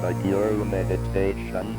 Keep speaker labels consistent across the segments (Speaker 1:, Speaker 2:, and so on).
Speaker 1: for your meditation.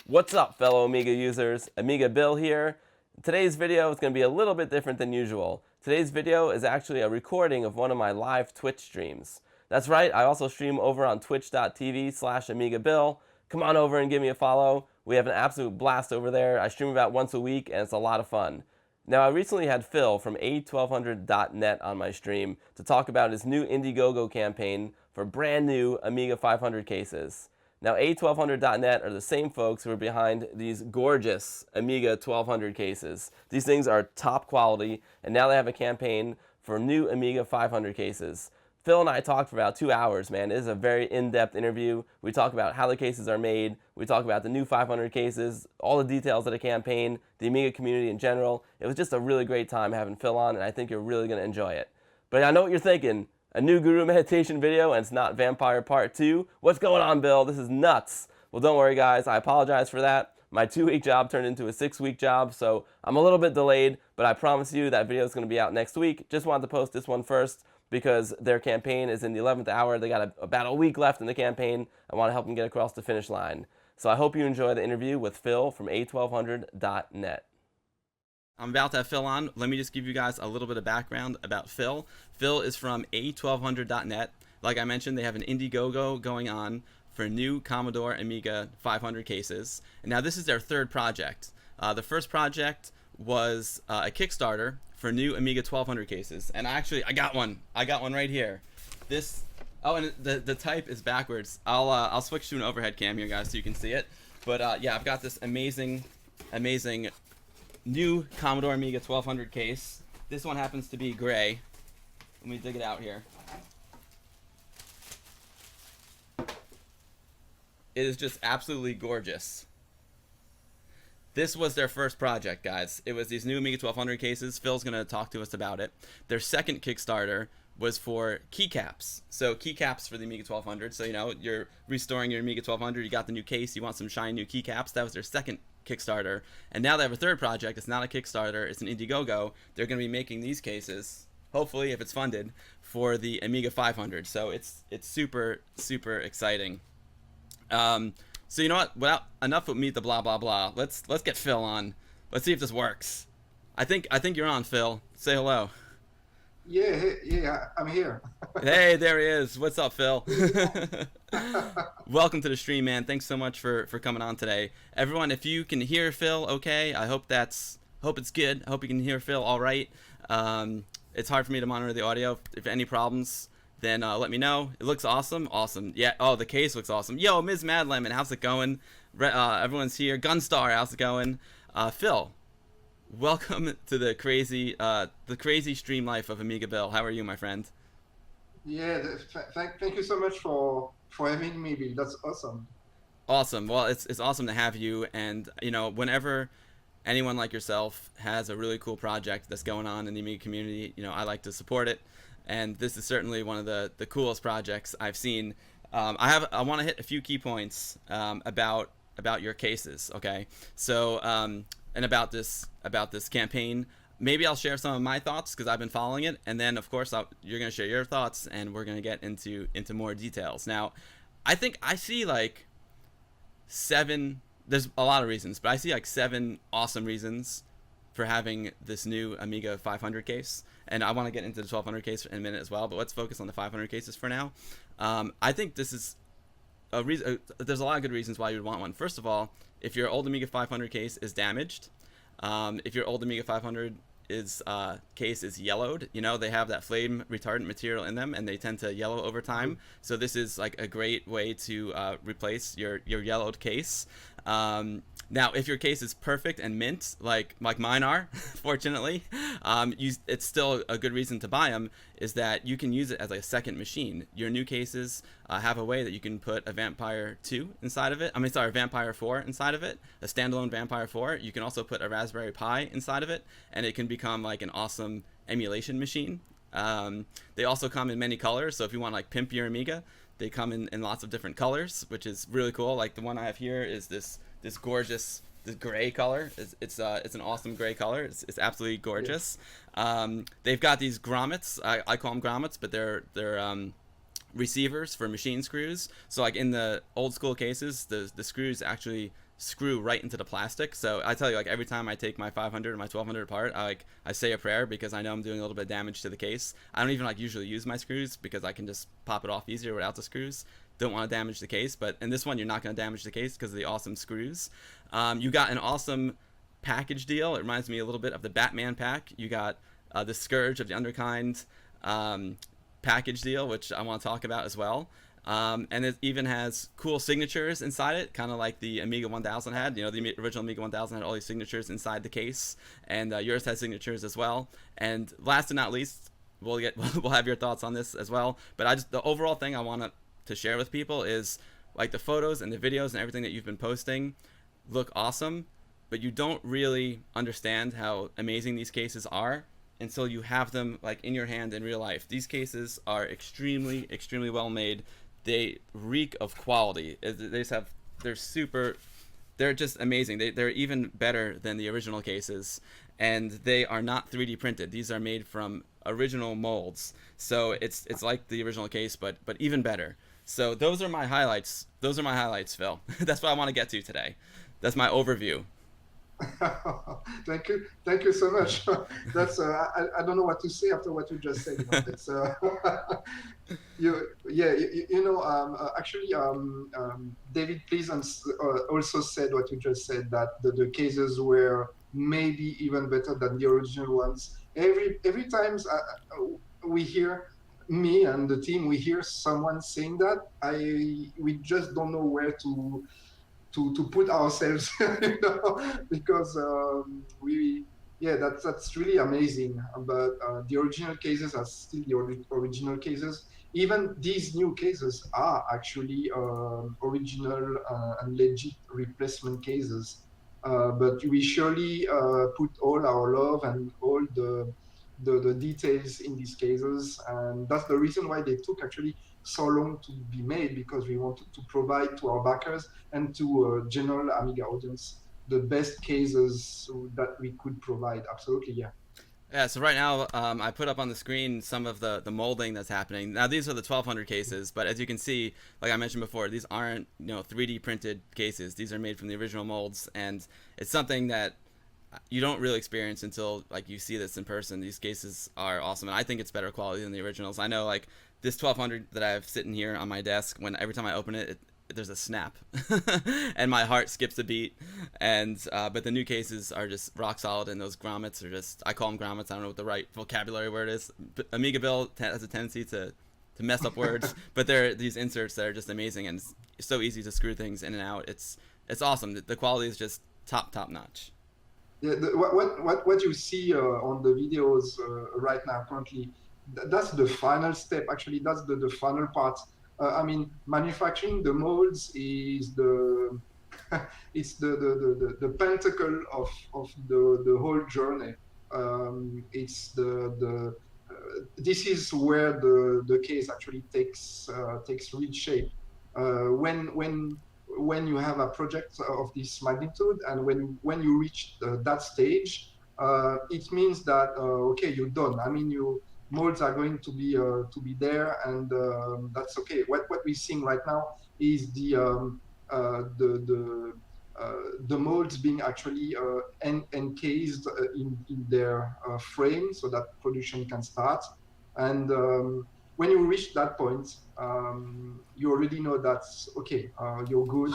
Speaker 2: What's up, fellow Amiga users? AmigaBill here. Today's video is going to be a little bit different than usual. Today's video is actually a recording of one of my live Twitch streams. That's right, I also stream over on twitch.tv/AmigaBill. Come on over and give me a follow. We have an absolute blast over there. I stream about once a week and it's a lot of fun. Now, I recently had Phil from A1200.net on my stream to talk about his new Indiegogo campaign for brand new Amiga 500 cases. Now, A1200.net are the same folks who are behind these gorgeous Amiga 1200 cases. These things are top quality, and now they have a campaign for new Amiga 500 cases. Phil and I talked for about 2 hours, man. It is a very in-depth interview. We talk about how the cases are made. We talk about the new 500 cases, all the details of the campaign, the Amiga community in general. It was just a really great time having Phil on, and I think you're really going to enjoy it. But I know what you're thinking. A new Guru meditation video, and it's not Vampire Part 2. What's going on, Bill? This is nuts. Well, don't worry, guys. I apologize for that. My 2-week job turned into a 6-week job, so I'm a little bit delayed, but I promise you that video is going to be out next week. Just wanted to post this one first because their campaign is in the 11th hour. They got about a week left in the campaign. I want to help them get across the finish line. So I hope you enjoy the interview with Phil from A1200.net. I'm about to have Phil on. Let me just give you guys a little bit of background about Phil. Phil is from A1200.net. Like I mentioned, they have an Indiegogo going on for new Commodore Amiga 500 cases. And now this is their third project. The first project was a Kickstarter for new Amiga 1200 cases. And I got one. I got one right here. This, oh, and the type is backwards. I'll switch to an overhead cam here, guys, so you can see it. But yeah, I've got this amazing new Commodore Amiga 1200 case. This one happens to be gray. Let me dig it out here. It is just absolutely gorgeous. This was their first project, guys. It was these new Amiga 1200 cases. Phil's going to talk to us about it. Their second Kickstarter was for keycaps. So keycaps for the Amiga 1200. So, you know, you're restoring your Amiga 1200. You got the new case. You want some shiny new keycaps. That was their second Kickstarter. And now they have a third project. It's not a Kickstarter. It's an Indiegogo. They're going to be making these cases, hopefully, if it's funded, for the Amiga 500. So it's super, super exciting. So you know what? Without enough of me the blah blah blah. Let's get Phil on. Let's see if this works. I think you're on, Phil. Say hello.
Speaker 3: Yeah, I'm here.
Speaker 2: Hey, there he is. What's up, Phil? Welcome to the stream, man. Thanks so much for coming on today. Everyone, if you can hear Phil okay, I hope it's good. I hope you can hear Phil all right. It's hard for me to monitor the audio. If any problems, then let me know. It looks awesome. Awesome. Yeah. Oh, the case looks awesome. Yo, Ms. Mad Lemon, how's it going? Everyone's here. Gunstar, how's it going? Phil, welcome to the crazy stream life of AmigaBill. How are you, my friend?
Speaker 3: Yeah, thank you so much for having me, Bill. That's awesome.
Speaker 2: Awesome. Well, it's awesome to have you. And you know, whenever anyone like yourself has a really cool project that's going on in the Amiga community, you know, I like to support it. And this is certainly one of the coolest projects I've seen. I want to hit a few key points about your cases. Okay, so and about this campaign. Maybe I'll share some of my thoughts because I've been following it, and then of course you're going to share your thoughts, and we're going to get into more details. Now, I think I see like 7. There's a lot of reasons, but I see like 7 awesome reasons for having this new Amiga 500 case. And I want to get into the 1200 case in a minute as well, but let's focus on the 500 cases for now. I think this is a reason. There's a lot of good reasons why you would want one. First of all, if your old Amiga 500 case is damaged, if your old Amiga 500 case is yellowed, you know, they have that flame retardant material in them, and they tend to yellow over time. So this is like a great way to replace your yellowed case. Now, if your case is perfect and mint, like mine are, fortunately, it's still a good reason to buy them, is that you can use it as like a second machine. Your new cases have a way that you can put a Vampire 2 inside of it. A Vampire 4 inside of it, a standalone Vampire 4. You can also put a Raspberry Pi inside of it, and it can become like an awesome emulation machine. They also come in many colors, so if you want to like pimp your Amiga, they come in lots of different colors, which is really cool. Like the one I have here is this gorgeous
Speaker 4: the gray color. It's an awesome gray color. It's absolutely gorgeous. They've got these grommets. I call them grommets, but they're receivers for machine screws. So like in the old school cases, the screws actually screw right into the plastic. So I tell you, like every time I take my 500 or my 1200 apart, I say a prayer because I know I'm doing a little bit of damage to the case. I don't even like usually use my screws because I can just pop it off easier without the screws. Don't want to damage the case, but in this one you're not going to damage the case because of the awesome screws. You got an awesome package deal. It reminds me a little bit of the Batman pack. You got the Scourge of the Underkind package deal, which I want to talk about as well. And it even has cool signatures inside it, kind of like the Amiga 1000 had. You know, the original Amiga 1000 had all these signatures inside the case, and yours has signatures as well. And last but not least, we'll have your thoughts on this as well. But the overall thing I want to share with people is like the photos and the videos and everything that you've been posting look awesome, but you don't really understand how amazing these cases are until you have them like in your hand in real life. These cases are extremely, extremely well made. They reek of quality. They're just amazing. They're even better than the original cases, and they are not 3D printed. These are made from original molds. So it's like the original case, but even better. So those are my highlights. Those are my highlights, Phil. That's what I want to get to today. That's my overview.
Speaker 3: Thank you so much. That's I don't know what to say after what you just said. You know, it's, actually, David Pleasant also said what you just said, that the cases were maybe even better than the original ones. Every time we hear, me and the team, we hear someone saying that, we just don't know where to put ourselves, you know, because that's really amazing. But the original cases are still the original cases. Even these new cases are actually original and legit replacement cases. But we surely put all our love and all the details in these cases, and that's the reason why they took actually so long to be made, because we wanted to provide to our backers and to a general Amiga audience the best cases that we could provide. Absolutely, yeah.
Speaker 4: Yeah, so right now I put up on the screen some of the molding that's happening. Now these are the 1200 cases, but as you can see, like I mentioned before, these aren't 3D printed cases. These are made from the original molds, and it's something that you don't really experience until like you see this in person. These cases are awesome, and I think it's better quality than the originals. I know like this 1200 that I have sitting here on my desk, when every time I open it, there's a snap and my heart skips a beat. And but the new cases are just rock solid, and those grommets are just, I call them grommets, I don't know what the right vocabulary word is. AmigaBill has a tendency to mess up words, but they're these inserts that are just amazing, and it's so easy to screw things in and out. It's awesome. The quality is just top notch.
Speaker 3: Yeah, what you see on the videos right now currently, that's the final step. Actually, that's the final part. I mean, manufacturing the molds is the it's the pentacle of the whole journey. It's this is where the case actually takes real shape. When you have a project of this magnitude, and when you reach that stage, it means that okay, you're done. I mean, molds are going to be there, and that's okay. What we're seeing right now is the molds being actually encased in their frame, so that production can start. And when you reach that point, you already know that's okay. You're good.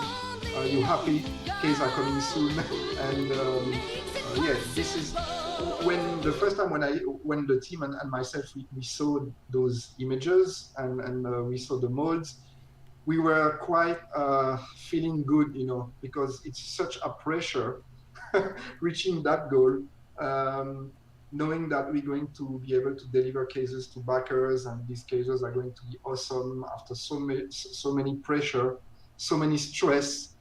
Speaker 3: You're happy. Cases are coming soon, and yeah, this is when the first time when the team and myself we saw those images, and we saw the molds, we were quite feeling good, you know, because it's such a pressure reaching that goal. Knowing that we're going to be able to deliver cases to backers, and these cases are going to be awesome after so many pressure, so many stress,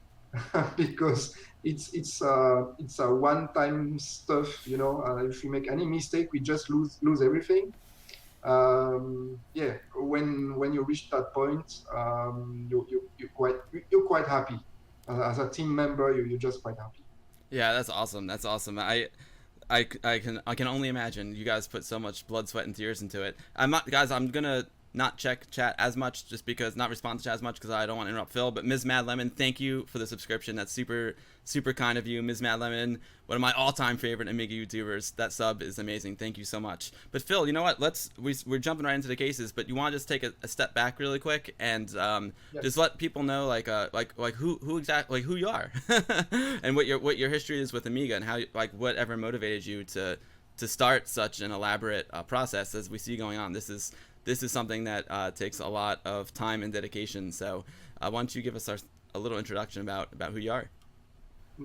Speaker 3: because it's a one-time stuff, you know. If we make any mistake, we just lose everything. Yeah, when you reach that point, you're quite happy. As a team member, you're just quite happy.
Speaker 4: Yeah, that's awesome. That's awesome. I can only imagine you guys put so much blood, sweat, and tears into it. I'm not, guys. I'm gonna not check chat as much, just because not respond to chat as much because I don't want to interrupt Phil. But Ms. Mad Lemon, thank you for the subscription. That's super kind of you, Ms. Mad Lemon. One of my all-time favorite Amiga YouTubers. That sub is amazing. Thank you so much. But Phil, you know what? We're jumping right into the cases, but you want to just take a step back really quick and
Speaker 3: Yes.
Speaker 4: just let people know like who exactly, like who you are and what your history is with Amiga, and how, like, whatever motivated you to start such an elaborate process as we see going on. This is something that takes a lot of time and dedication. So why don't you give us a little introduction about who you are?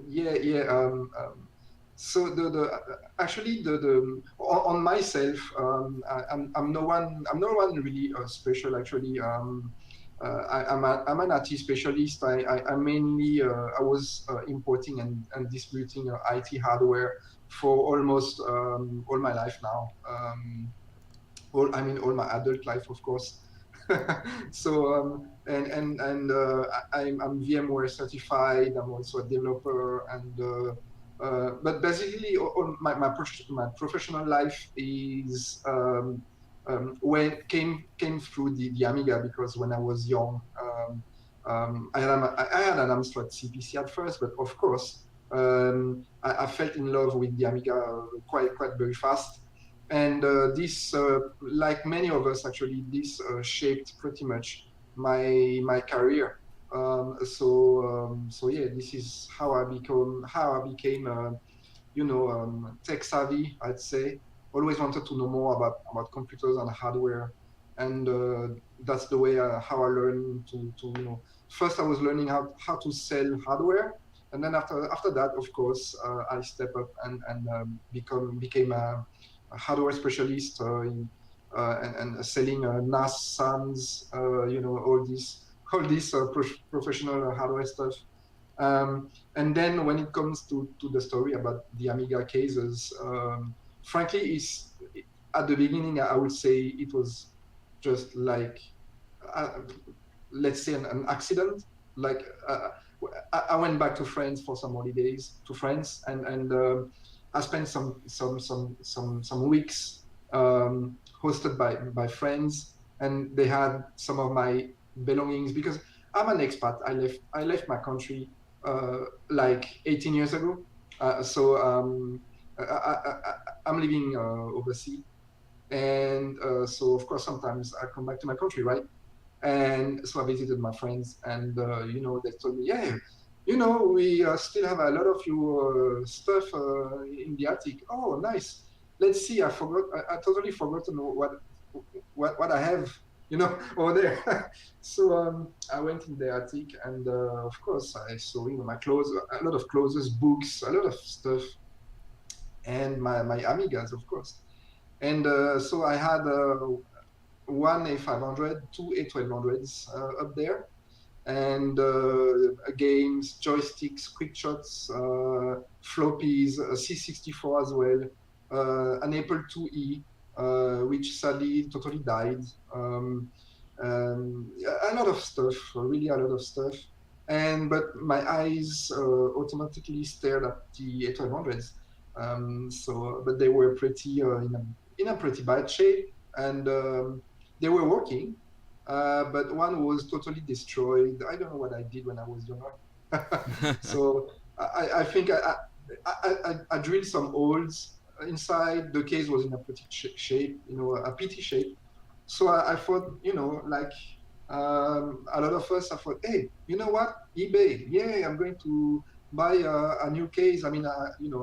Speaker 3: Yeah. So actually on myself, I'm no one really special actually. I'm an IT specialist. I mainly I was importing and distributing IT hardware for almost all my life now. All my adult life, of course. So I'm VMware certified. I'm also a developer, and but basically all my professional life is when came through the Amiga, because when I was young, I had an Amstrad CPC at first, but of course I fell in love with the Amiga quite very fast. And this, like many of us actually, this shaped pretty much my career. So yeah, this is how I became tech savvy, I'd say. Always wanted to know more about computers and hardware, and that's the way how I learned to First, I was learning how to sell hardware, and then after that, of course, I step up and became a hardware specialist and selling NAS, SANs, all this professional hardware stuff. And then when it comes to the story about the Amiga cases, frankly, at the beginning, I would say it was just like, uh, let's say, an accident. Like I went back to France for some holidays, to France, and I spent some weeks hosted by friends, and they had some of my belongings, because I'm an expat. I left my country like 18 years ago. So I'm living overseas, and so of course sometimes I come back to my country, right? And so I visited my friends, and they told me, yeah, we still have a lot of your stuff in the attic. Oh, nice. Let's see. I totally forgot to know what I have, over there. So I went in the attic, and of course I saw, my clothes, a lot of clothes, books, a lot of stuff, and my Amigas, of course. And so I had one A500, two A1200s up there, and games, joysticks, quick shots, floppies, C64 as well, an Apple IIe, which sadly totally died. A lot of stuff, really a lot of stuff. But my eyes automatically stared at the A1200s. But they were pretty in a pretty bad shape, and they were working, but one was totally destroyed. I don't know what I did when I was younger. So I think I drilled some holes inside. The case was in a pretty shape, a pity shape. So I thought, like a lot of us, I thought, hey, you know what? eBay, yeah, I'm going to buy a new case. I mean, in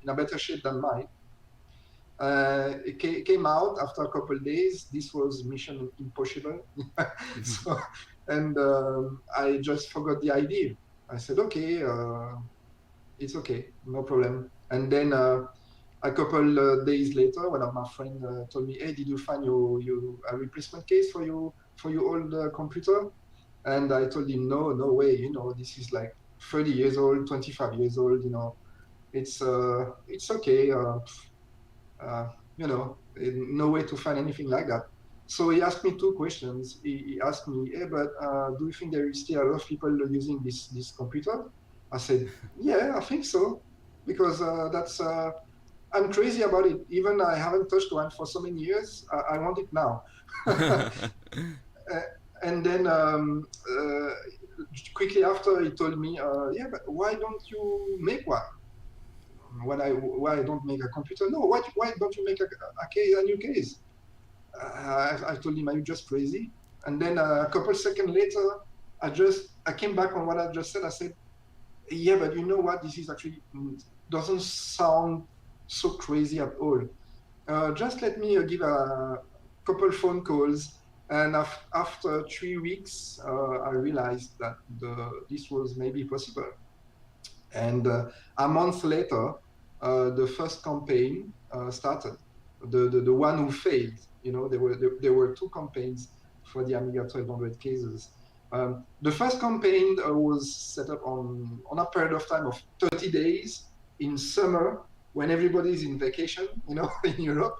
Speaker 3: a better shape than mine. It came out after a couple of days. This was mission impossible. So, and I just forgot the idea. I said, okay, it's okay, no problem. And then a couple days later, one of my friends told me, hey, did you find your a replacement case for your old computer? And I told him, no way, this is like 30 years old, 25 years old, it's okay. No way to find anything like that. So he asked me two questions. He asked me, hey, but do you think there is still a lot of people using this computer? I said, yeah, I think so, because I'm crazy about it. Even I haven't touched one for so many years. I want it now. Uh, and then quickly after, he told me, yeah, but why don't you make one? Why I don't make a computer? No, why don't you make a new case? I told him, are you just crazy? And then a couple seconds later, I came back on what I just said. I said, yeah, but you know what? This is actually doesn't sound so crazy at all. Just let me give a couple phone calls. And after 3 weeks, I realized that this was maybe possible. And a month later, the first campaign started. The one who failed, there were two campaigns for the Amiga 1200 cases. The first campaign was set up on a period of time of 30 days in summer when everybody's in vacation, in Europe.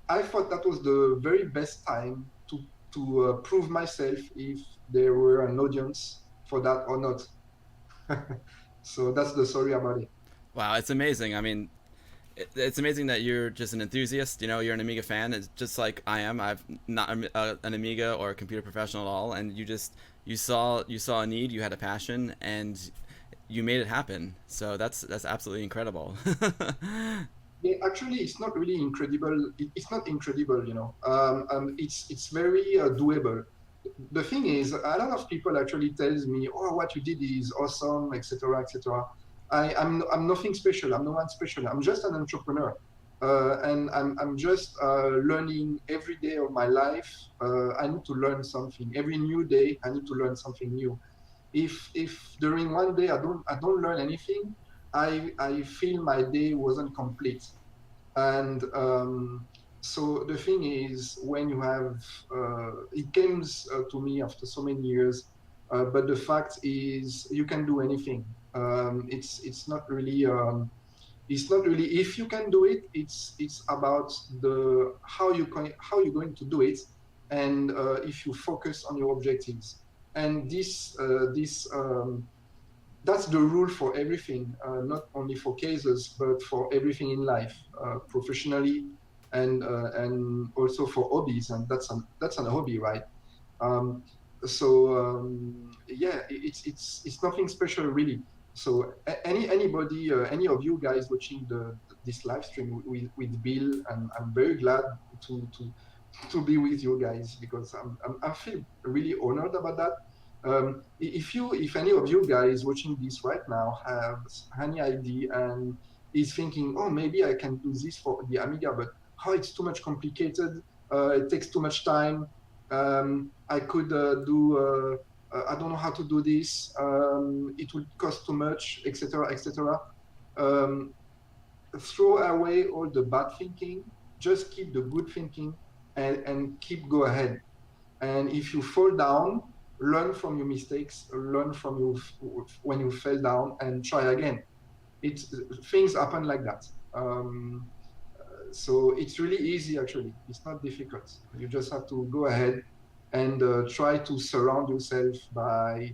Speaker 3: I thought that was the very best time to prove myself if there were an audience for that or not. So that's the story about it.
Speaker 4: Wow, it's amazing. I mean, it's amazing that you're just an enthusiast. You're an Amiga fan. It's just like I am. I've not an Amiga or a computer professional at all, and you saw a need, you had a passion, and you made it happen. So that's absolutely incredible.
Speaker 3: Yeah, actually, it's not really incredible. It's not incredible, it's very doable. The thing is, a lot of people actually tells me, "Oh, what you did is awesome, etc., etc." I'm nothing special. I'm no one special. I'm just an entrepreneur, and I'm just learning every day of my life. I need to learn something every new day. I need to learn something new. If during one day I don't learn anything, I feel my day wasn't complete. And so the thing is, when you have, it came to me after so many years, but the fact is, you can do anything. It's not really, if you can do it, it's about how you're going to do it, and if you focus on your objectives. And that's the rule for everything, not only for cases, but for everything in life, professionally, and also for hobbies. And that's an hobby, right? Yeah, it's nothing special really. So anybody, any of you guys watching this live stream with Bill, and I'm very glad to be with you guys, because I feel really honored about that. If any of you guys watching this right now have any idea and is thinking, oh, maybe I can do this for the Amiga, but it's too much complicated, it takes too much time, I could I don't know how to do this, it would cost too much, etc., etc. Throw away all the bad thinking, just keep the good thinking, and keep go ahead. And if you fall down, learn from your mistakes, learn from when you fell down, and try again. Things happen like that. So it's really easy, actually. It's not difficult. You just have to go ahead and try to surround yourself by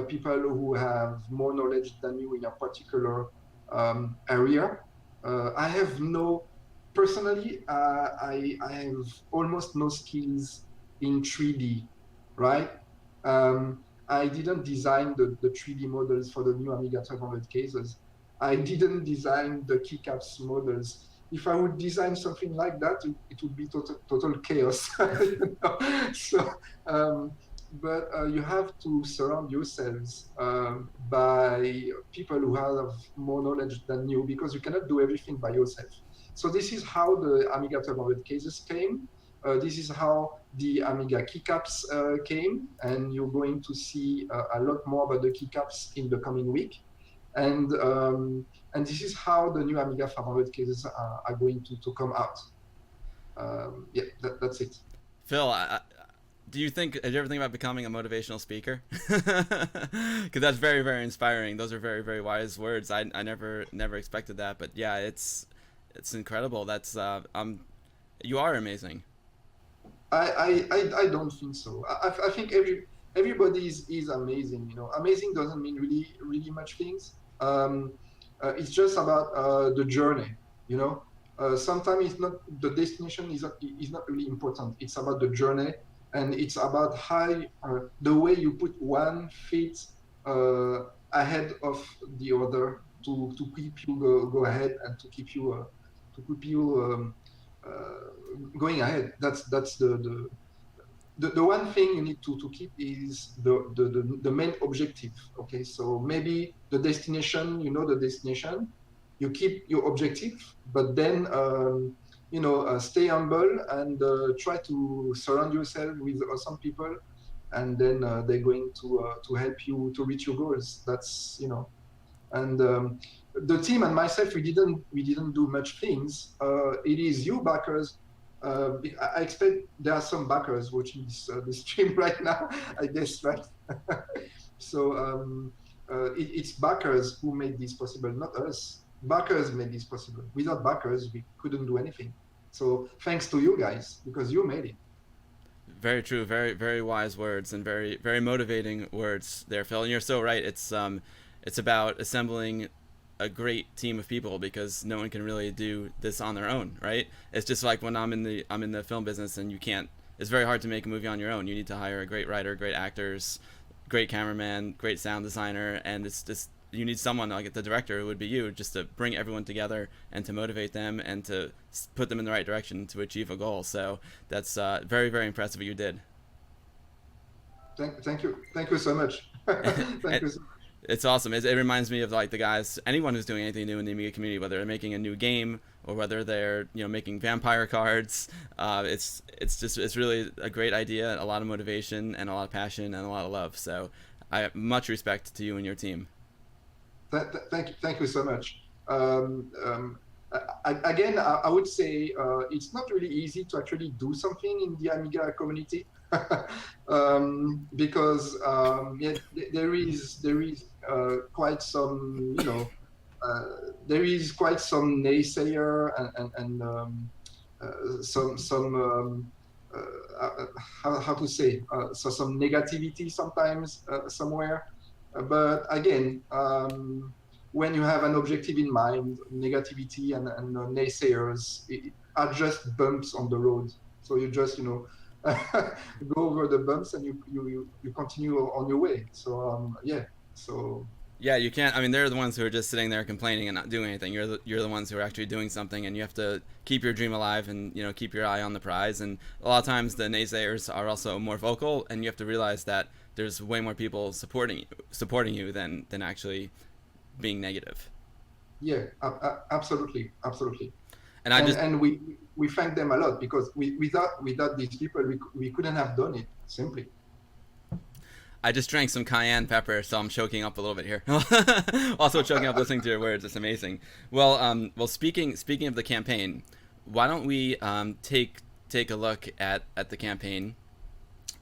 Speaker 3: people who have more knowledge than you in a particular area. I have personally, I have almost no skills in 3D, right? I didn't design the 3D models for the new Amiga 1200 cases. I didn't design the keycaps models. If I would design something like that, it would be total chaos. So, but you have to surround yourselves by people who have more knowledge than you, because you cannot do everything by yourself. So this is how the Amiga 1200 cases came. This is how the Amiga keycaps came, and you're going to see a lot more about the keycaps in the coming week. And this is how the new Amiga 500 cases are going to come out. Yeah, that's it.
Speaker 4: Phil, did you ever think about becoming a motivational speaker? Because that's very, very inspiring. Those are very, very wise words. I never expected that, but yeah, it's incredible. That's you are amazing.
Speaker 3: I don't think so. I think everybody is amazing. You know, amazing doesn't mean really much things. It's just about the journey. You know, sometimes it's not the destination is not really important. It's about the journey, and it's about how the way you put one feet ahead of the other to keep you go ahead and to keep you going ahead. That's the one thing you need to keep is the main objective. Okay, so maybe the destination, you know, the destination, you keep your objective, but then stay humble and try to surround yourself with awesome people, and then they're going to help you to reach your goals. That's, you know, and the team and myself, we didn't do much things. It is you backers. I expect there are some backers watching this stream right now, I guess, right? So it's backers who made this possible, not us. Backers made this possible. Without backers, we couldn't do anything. So thanks to you guys, because you made it.
Speaker 4: Very true. Very, very wise words, and very, very motivating words there, Phil. And you're so right. It's about assembling a great team of people, because no one can really do this on their own, right? It's just like when I'm in the film business, and it's very hard to make a movie on your own. You need to hire a great writer, great actors, great cameraman, great sound designer, and it's just, you need someone like the director, who would be you, just to bring everyone together and to motivate them and to put them in the right direction to achieve a goal. So that's very, very impressive what you did.
Speaker 3: Thank you so much. Thank you so much.
Speaker 4: It's awesome. It reminds me of like the guys, anyone who's doing anything new in the Amiga community, whether they're making a new game or whether they're, you know, making vampire cards. It's really a great idea, a lot of motivation and a lot of passion and a lot of love. So I have much respect to you and your team.
Speaker 3: Thank you so much. I would say it's not really easy to actually do something in the Amiga community. Because there is quite some, you know, there is quite some naysayer and some how to say, so some negativity sometimes somewhere. But again, when you have an objective in mind, negativity and naysayers are just bumps on the road. So you just, you know, go over the bumps and you continue on your way. So
Speaker 4: yeah, you can't. I mean, they're the ones who are just sitting there complaining and not doing anything. You're the ones who are actually doing something, and you have to keep your dream alive and, you know, keep your eye on the prize. And a lot of times the naysayers are also more vocal, and you have to realize that there's way more people supporting you than actually being negative.
Speaker 3: Yeah, absolutely.
Speaker 4: And
Speaker 3: we thank them a lot, because without these people we couldn't have done it, simply.
Speaker 4: I just drank some cayenne pepper, so I'm choking up a little bit here. Also choking up listening to your words. It's amazing. Well, speaking of the campaign, why don't we take a look at the campaign?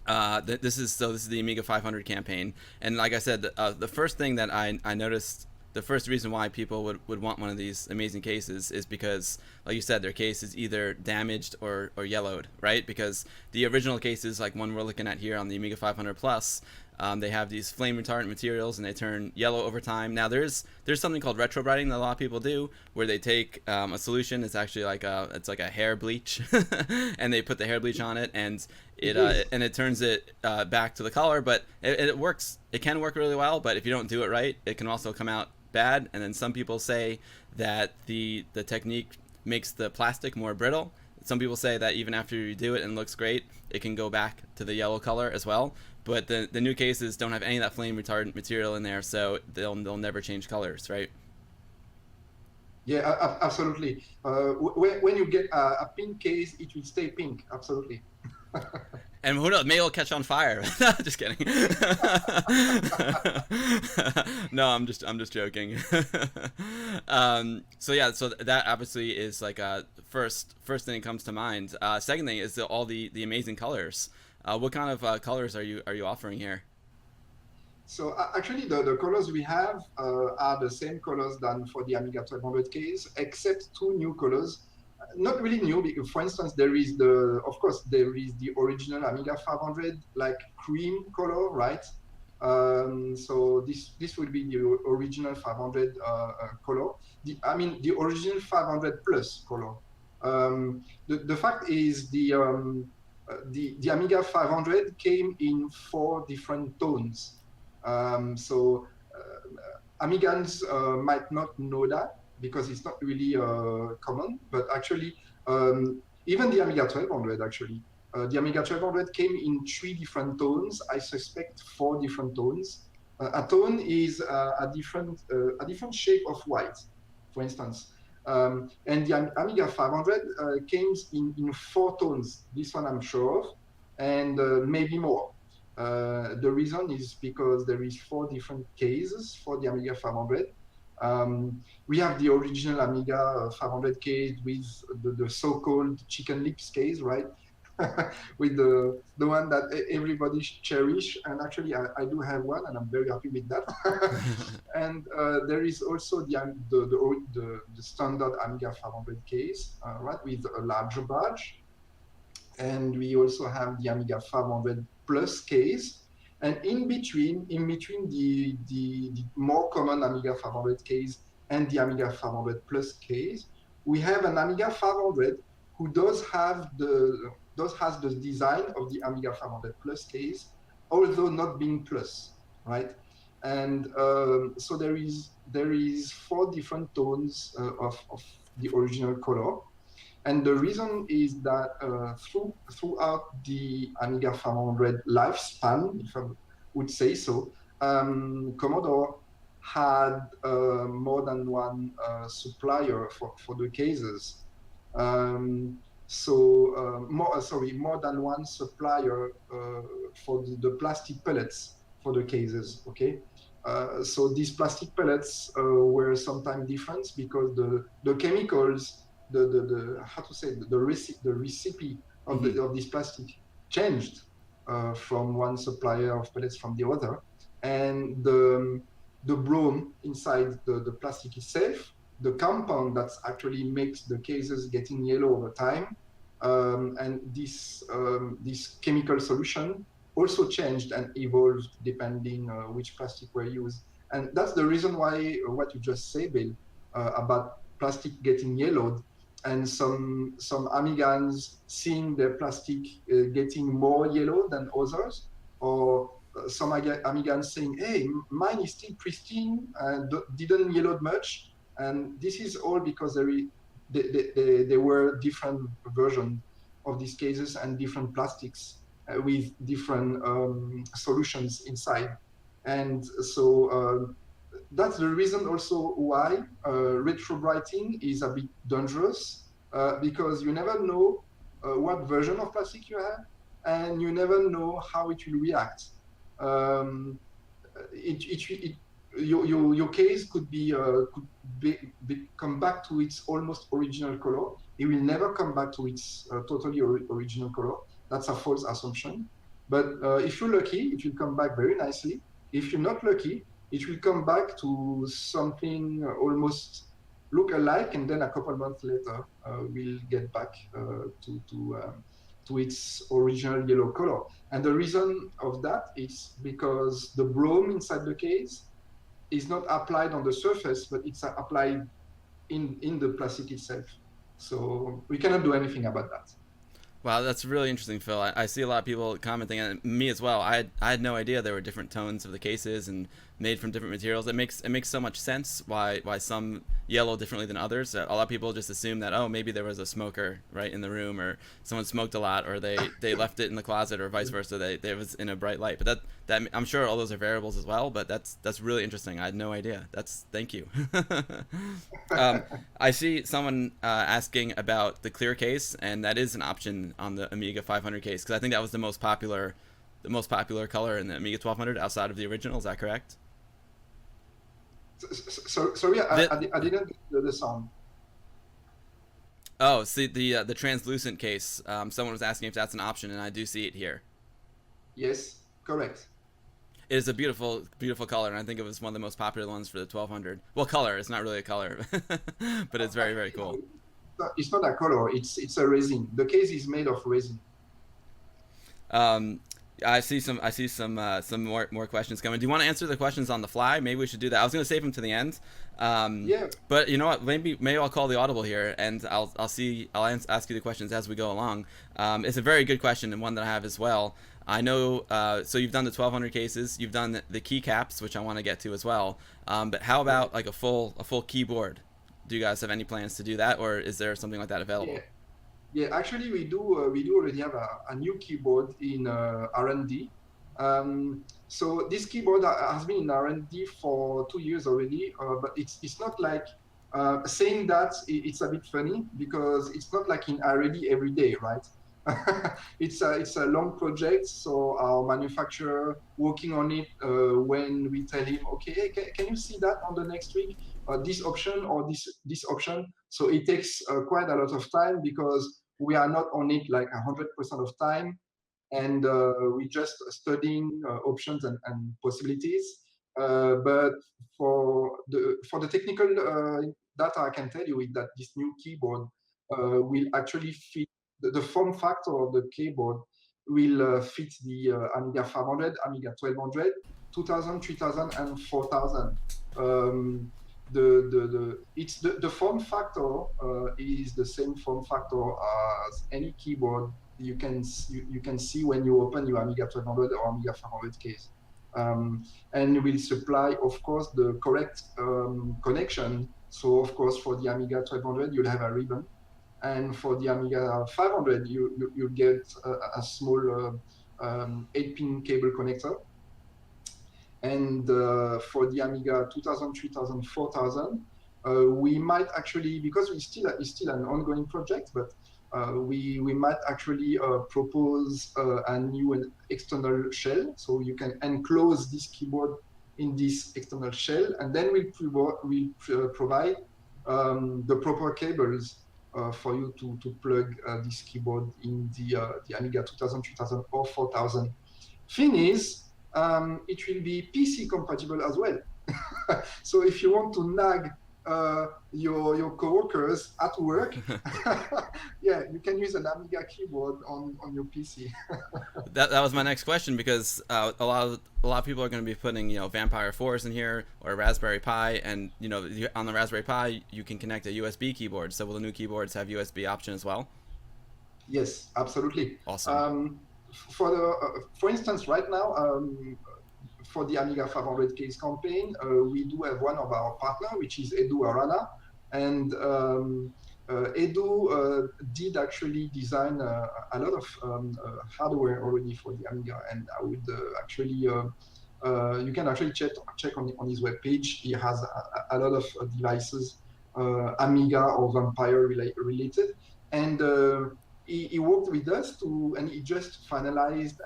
Speaker 4: This is the Amiga 500 campaign, and like I said, the first thing that I noticed, the first reason why people would want one of these amazing cases is because, like you said, their case is either damaged or yellowed, right? Because the original cases, like one we're looking at here on the Amiga 500 Plus, they have these flame retardant materials and they turn yellow over time. Now there's something called retrobrighting that a lot of people do, where they take a solution. It's actually like a hair bleach, and they put the hair bleach on it, and it turns it back to the color. But it works. It can work really well, but if you don't do it right, it can also come out bad. And then some people say that the technique makes the plastic more brittle. Some people say that even after you do it and it looks great, it can go back to the yellow color as well. But the new cases don't have any of that flame retardant material in there, so they'll never change colors, right?
Speaker 3: Yeah, absolutely. When you get a pink case, it will stay pink. Absolutely.
Speaker 4: And who knows? Maybe it'll catch on fire. Just kidding. No, I'm just joking. So that obviously is like first thing that comes to mind. Second thing is all the amazing colors. What kind of colors are you offering here?
Speaker 3: So actually, the colors we have are the same colors than for the Amiga 1200 case, except two new colors. not really new, because for instance, of course, there is the original Amiga 500, like cream color, right? So this would be the original 500 color. The original 500 plus color. The fact is the Amiga 500 came in 4 different tones. So Amigans might not know that because it's not really common, but actually, even the Amiga 1200 actually, the Amiga 1200 came in 3 different tones. I suspect 4 different tones. A tone is a different shape of white, for instance. And the Amiga 500 came in 4 tones. This one I'm sure of, and maybe more. The reason is because there is 4 different cases for the Amiga 500. We have the original Amiga 500 case with the so-called chicken lips case, right? With the one that everybody cherish, and actually I do have one, and I'm very happy with that. And there is also the standard Amiga 500 case, right, with a larger badge. And we also have the Amiga 500 Plus case. And in between the more common Amiga 500 case and the Amiga 500 Plus case, we have an Amiga 500 who has the design of the Amiga 500 Plus case, although not being plus, right? And so there is 4 different tones of the original color. And the reason is that throughout the Amiga 500 lifespan, if I would say so, Commodore had more than one supplier for the cases. More than one supplier for the plastic pellets for the cases, okay? So these plastic pellets were sometimes different because the chemicals, the recipe of this plastic changed from one supplier of pellets from the other, and the brome inside the plastic itself, the compound that actually makes the cases getting yellow over time, and this chemical solution also changed and evolved depending which plastic were used. And that's the reason why what you just said, Bill, about plastic getting yellowed, and some Amigans seeing their plastic getting more yellow than others, or some Amigans saying, hey, mine is still pristine and didn't yellow much. And this is all because there were different versions of these cases and different plastics with different solutions inside. And so that's the reason also why retrowriting is a bit dangerous, because you never know what version of plastic you have, and you never know how it will react. Your case could come back to its almost original color. It will never come back to its totally original color. That's a false assumption. But if you're lucky, it will come back very nicely. If you're not lucky, it will come back to something almost look alike, and then a couple months later, we'll get back to its original yellow color. And the reason of that is because the brome inside the case is not applied on the surface, but it's applied in the plastic itself. So we cannot do anything about that.
Speaker 4: Wow, that's really interesting, Phil. I see a lot of people commenting, and me as well. I had no idea there were different tones of the cases and made from different materials. It makes so much sense why some yellow differently than others. A lot of people just assume that, oh, maybe there was a smoker right in the room, or someone smoked a lot, or they left it in the closet, or vice versa. They was in a bright light. But that I'm sure all those are variables as well. But that's really interesting. I had no idea. Thank you. I see someone asking about the clear case, and that is an option on the Amiga 500 case, because I think that was the most popular color in the Amiga 1200 outside of the original. Is that correct?
Speaker 3: Sorry, I didn't hear the sound.
Speaker 4: Oh, see the translucent case. Someone was asking if that's an option, and I do see it here.
Speaker 3: Yes, correct.
Speaker 4: It is a beautiful, beautiful color, and I think it was one of the most popular ones for the 1200. Well, color. It's not really a color, but it's very, very cool.
Speaker 3: it's not a color. It's a resin. The case is made of resin.
Speaker 4: I see some more questions coming. Do you want to answer the questions on the fly? Maybe we should do that. I was going to save them to the end.
Speaker 3: Yeah.
Speaker 4: But you know what? Maybe I'll call the audible here, and I'll ask you the questions as we go along. It's a very good question, and one that I have as well. I know. So you've done the 1200 cases. You've done the keycaps, which I want to get to as well. But how about like a full keyboard? Do you guys have any plans to do that, or is there something like that available?
Speaker 3: Yeah. Yeah, actually, we do already have a new keyboard in R&D. So this keyboard has been in R&D for 2 years already, but it's not like saying that it's a bit funny because it's not like in R&D every day, right? It's a long project, so our manufacturer working on it when we tell him, okay, hey, can you see that on the next week? This option or this option. So it takes quite a lot of time because we are not on it like 100% of time, and we just studying options and possibilities. But for the technical data, I can tell you is that this new keyboard will actually fit the form factor of the keyboard will fit the Amiga 500, Amiga 1200, 2000, 3000, and 4000. The form factor is the same form factor as any keyboard you can see when you open your Amiga 1200 or Amiga 500 case, and will supply, of course, the correct connection. So, of course, for the Amiga 1200, you'll have a ribbon, and for the Amiga 500, you'll get a small 8-pin cable connector. And for the Amiga 2000, 3000, 4000, we might actually, because it's still an ongoing project, but we might actually propose a new external shell, so you can enclose this keyboard in this external shell, and then we'll provide the proper cables for you to plug this keyboard in the Amiga 2000, 3000, or 4000. Thing is, it will be PC compatible as well. So if you want to nag your coworkers at work, yeah, you can use an Amiga keyboard on your PC.
Speaker 4: That was my next question, because a lot of people are going to be putting Vampire 4s in here, or Raspberry Pi, and on the Raspberry Pi you can connect a USB keyboard. So will the new keyboards have USB option as well?
Speaker 3: Yes, absolutely.
Speaker 4: Awesome.
Speaker 3: For instance, right now, for the Amiga 500 case campaign, we do have one of our partners, which is Edu Arana, and Edu did actually design a lot of hardware already for the Amiga, and I would actually, you can actually check on his webpage. He has a lot of devices, Amiga or Vampire related, and he worked with us and he just finalized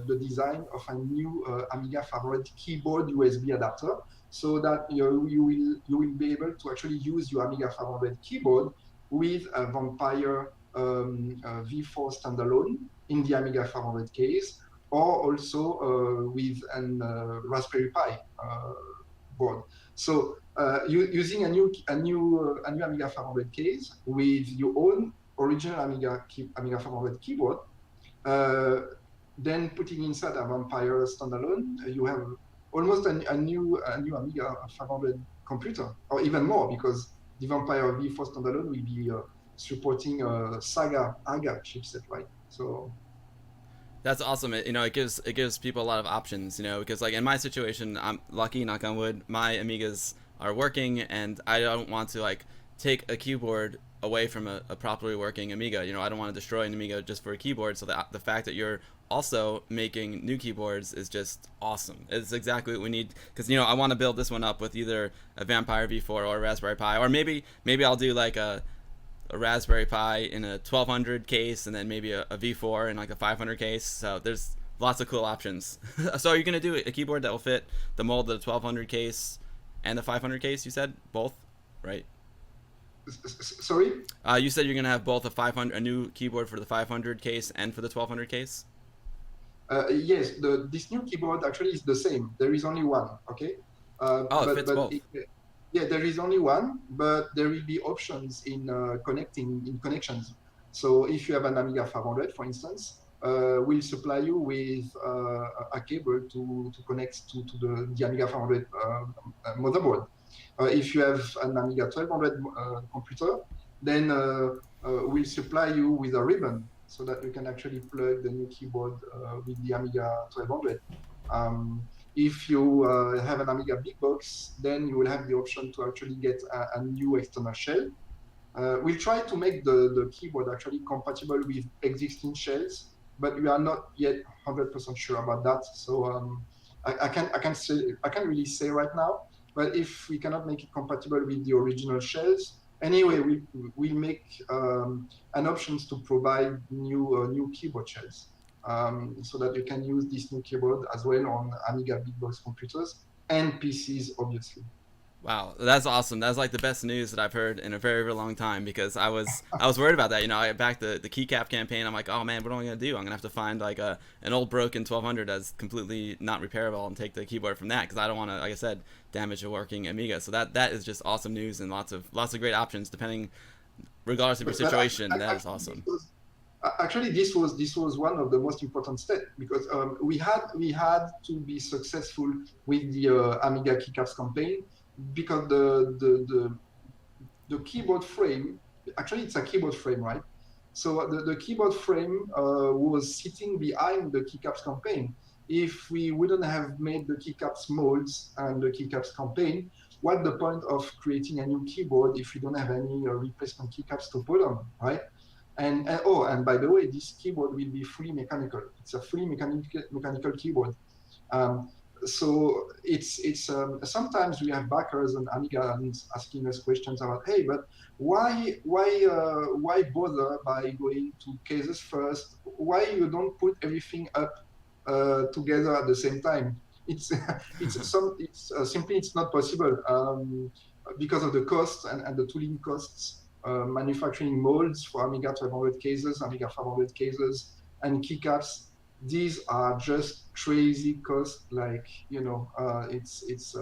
Speaker 3: the design of a new Amiga 500 keyboard USB adapter, so that you will be able to actually use your Amiga 500 keyboard with a Vampire V4 standalone in the Amiga 500 case, or also with an Raspberry Pi board. So using a new Amiga 500 case with your own original Amiga 500 keyboard, then putting inside a Vampire standalone, you have almost a new Amiga 500 computer, or even more, because the Vampire V4 standalone will be supporting a Saga AGA chipset, right? So
Speaker 4: that's awesome. It gives people a lot of options. Because like in my situation, I'm lucky, knock on wood, my Amigas are working, and I don't want to like take a keyboard away from a properly working Amiga. I don't want to destroy an Amiga just for a keyboard. So the fact that you're also making new keyboards is just awesome. It's exactly what we need, because I want to build this one up with either a Vampire V4 or a Raspberry Pi, or maybe I'll do like a Raspberry Pi in a 1200 case, and then maybe a V4 in like a 500 case. So there's lots of cool options. So are you gonna do a keyboard that will fit the mold of the 1200 case and the 500 case? You said both, right?
Speaker 3: Sorry?
Speaker 4: You said you're gonna have both a new keyboard for the 500 case and for the 1200 case.
Speaker 3: Yes, this new keyboard actually is the same. There is only one. Okay.
Speaker 4: It fits both.
Speaker 3: Yeah, there is only one, but there will be options in connections. So if you have an Amiga 500, for instance, we'll supply you with a cable to connect to the Amiga 500 motherboard. If you have an Amiga 1200 computer, then we'll supply you with a ribbon so that you can actually plug the new keyboard with the Amiga 1200. If you have an Amiga big box, then you will have the option to actually get a new external shell. We'll try to make the keyboard actually compatible with existing shells, but we are not yet 100% sure about that. So I can't really say right now. But if we cannot make it compatible with the original shells, anyway, we'll make an options to provide new keyboard shells, so that you can use this new keyboard as well on Amiga big box computers and PCs, obviously.
Speaker 4: Wow, that's awesome. That's like the best news that I've heard in a very, very long time, because I was worried about that. You know, I backed the keycap campaign. I'm like, oh man, what am I gonna do? I'm gonna have to find like an old broken 1200 that's completely not repairable and take the keyboard from that, because I don't want to, like I said, damage a working Amiga. So that is just awesome news, and lots of great options depending, regardless of your situation. That is awesome.
Speaker 3: Actually, this was one of the most important steps, because we had to be successful with the Amiga keycaps campaign, because the keyboard frame, actually it's a keyboard frame, right? So the keyboard frame was sitting behind the keycaps campaign. If we wouldn't have made the keycaps molds and the keycaps campaign, what's the point of creating a new keyboard if you don't have any replacement keycaps to put on, right? And by the way, this keyboard will be fully mechanical. It's a fully mechanical keyboard. So it's sometimes we have backers and Amiga asking us questions about, hey, but why bother by going to cases first? Why you don't put everything up together at the same time? Simply it's not possible, because of the cost and the tooling costs. Manufacturing molds for Amiga 1200 cases, Amiga 500 cases, and keycaps, these are just crazy costs. Like, you know, it's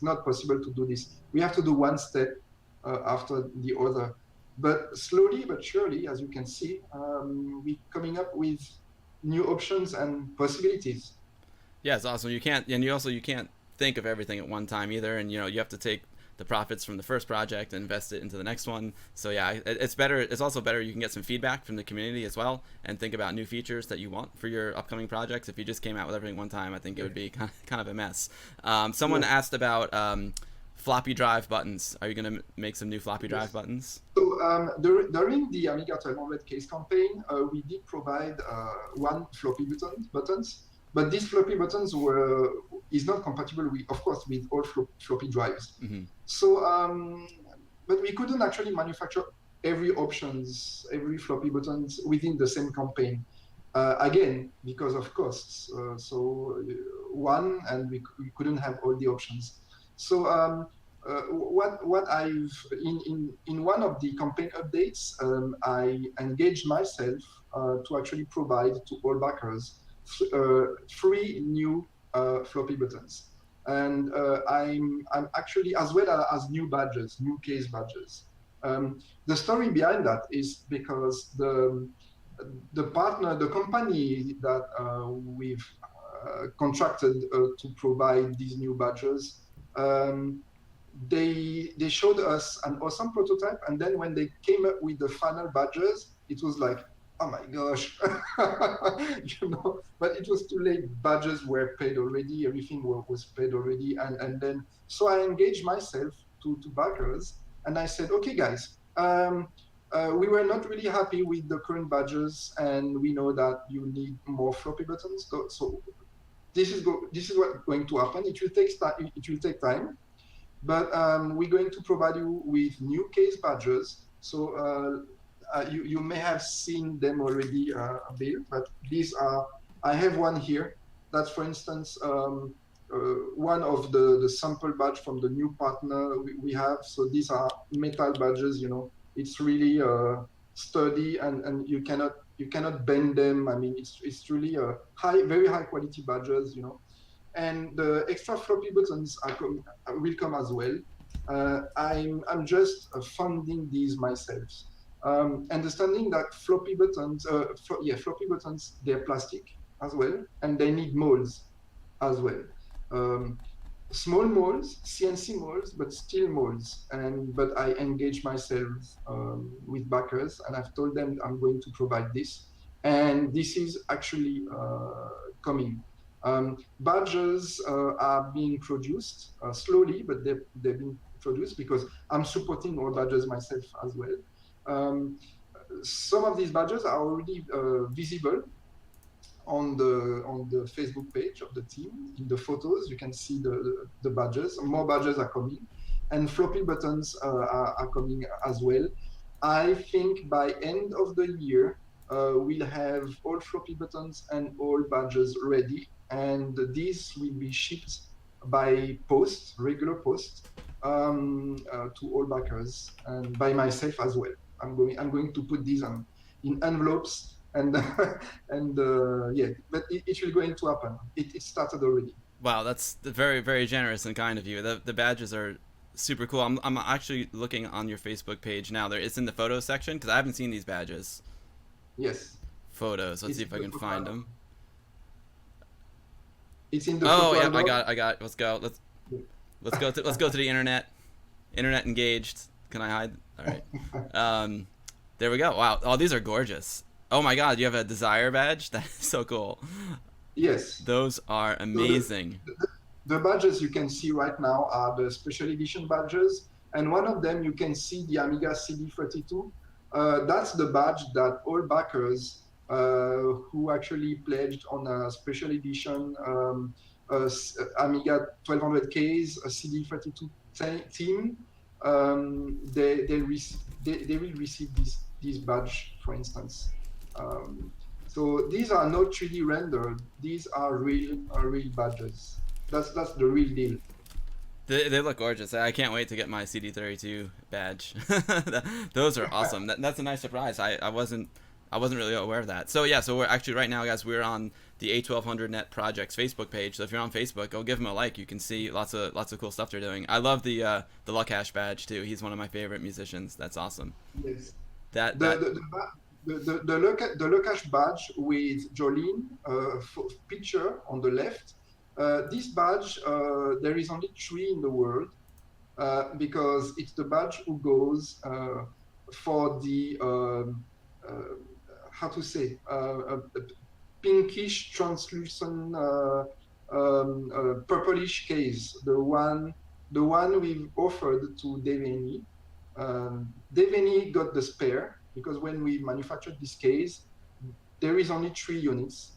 Speaker 3: not possible to do this. We have to do one step after the other. But slowly but surely, as you can see, we're coming up with new options and possibilities.
Speaker 4: Yeah, it's awesome. You can't think of everything at one time either, and you know, you have to take the profits from the first project and invest it into the next one. So yeah, it's better. It's also better you can get some feedback from the community as well, and think about new features that you want for your upcoming projects. If you just came out with everything one time, I think it would be kind of a mess. Someone asked about floppy drive buttons. Are you going to make some new floppy drive buttons?
Speaker 3: So during the Amiga 1200 case campaign, we did provide one floppy buttons, but these floppy buttons is not compatible with, of course, with all floppy drives. Mm-hmm. So, but we couldn't actually manufacture every floppy buttons within the same campaign. Again, because of costs. And we couldn't have all the options. So what I've in one of the campaign updates, I engaged myself to actually provide to all backers 3 new floppy buttons, and I'm actually, as well as new badges, new case badges. The story behind that is because the company that we've contracted to provide these new badges, they showed us an awesome prototype, and then when they came up with the final badges, it was like, oh my gosh, you know, but it was too late. Badges were paid already, everything was paid already. And then, so I engaged myself to backers, and I said, okay, guys, we were not really happy with the current badges, and we know that you need more floppy buttons. So this is what's going to happen. It will take time, but we're going to provide you with new case badges. So you may have seen them already, Bill, but these are, I have one here. That's, for instance, one of the sample badge from the new partner we have. So these are metal badges, you know. It's really sturdy, and you cannot bend them. I mean, it's really very high quality badges, you know. And the extra floppy buttons will come as well. I'm just funding these myself. Understanding that floppy buttons, they're plastic as well, and they need molds as well. Um, Small molds, CNC molds, but still molds. But I engage myself with backers, and I've told them I'm going to provide this, and this is actually coming. Badges are being produced slowly, but they're being produced because I'm supporting all badges myself as well. Some of these badges are already visible on the Facebook page of the team. In the photos, you can see the badges. More badges are coming, and floppy buttons are coming as well. I think by end of the year, we'll have all floppy buttons and all badges ready, and these will be shipped by post, regular post, to all backers and by myself as well. I'm going to put these in envelopes and yeah, but it will going to happen. It started already.
Speaker 4: Wow, that's very, very generous and kind of you. The badges are super cool. I'm actually looking on your Facebook page now. It's in the photo section because I haven't seen these badges.
Speaker 3: Yes.
Speaker 4: Photos. Let's see if I can find them.
Speaker 3: It's in the.
Speaker 4: Oh yeah, I got. Let's go. Let's go to the internet. Internet engaged. Can I hide? All right. There we go. Wow. Oh, these are gorgeous. Oh my God, you have a Desire badge? That is so cool.
Speaker 3: Yes.
Speaker 4: Those are amazing.
Speaker 3: So the badges you can see right now are the special edition badges, and one of them you can see the Amiga CD32. That's the badge that all backers who actually pledged on a special edition Amiga 1200Ks CD32 team, they will receive this badge, for instance. So these are not 3D rendered. These are real badges. That's the real deal.
Speaker 4: They look gorgeous. I can't wait to get my CD32 badge. Those are awesome. That's a nice surprise. I wasn't really aware of that. So yeah, so we're actually right now, guys, we're on the A1200net Projects Facebook page. So if you're on Facebook, go give them a like. You can see lots of cool stuff they're doing. I love the Lukash badge too. He's one of my favorite musicians. That's awesome.
Speaker 3: Yes.
Speaker 4: The
Speaker 3: The Lukash badge with Jolene picture on the left. This badge, there is only 3 in the world because it's the badge who goes for the how to say pinkish translucent purplish case. The one we've offered to Deveni. Deveni got the spare because when we manufactured this case, there is only 3 units,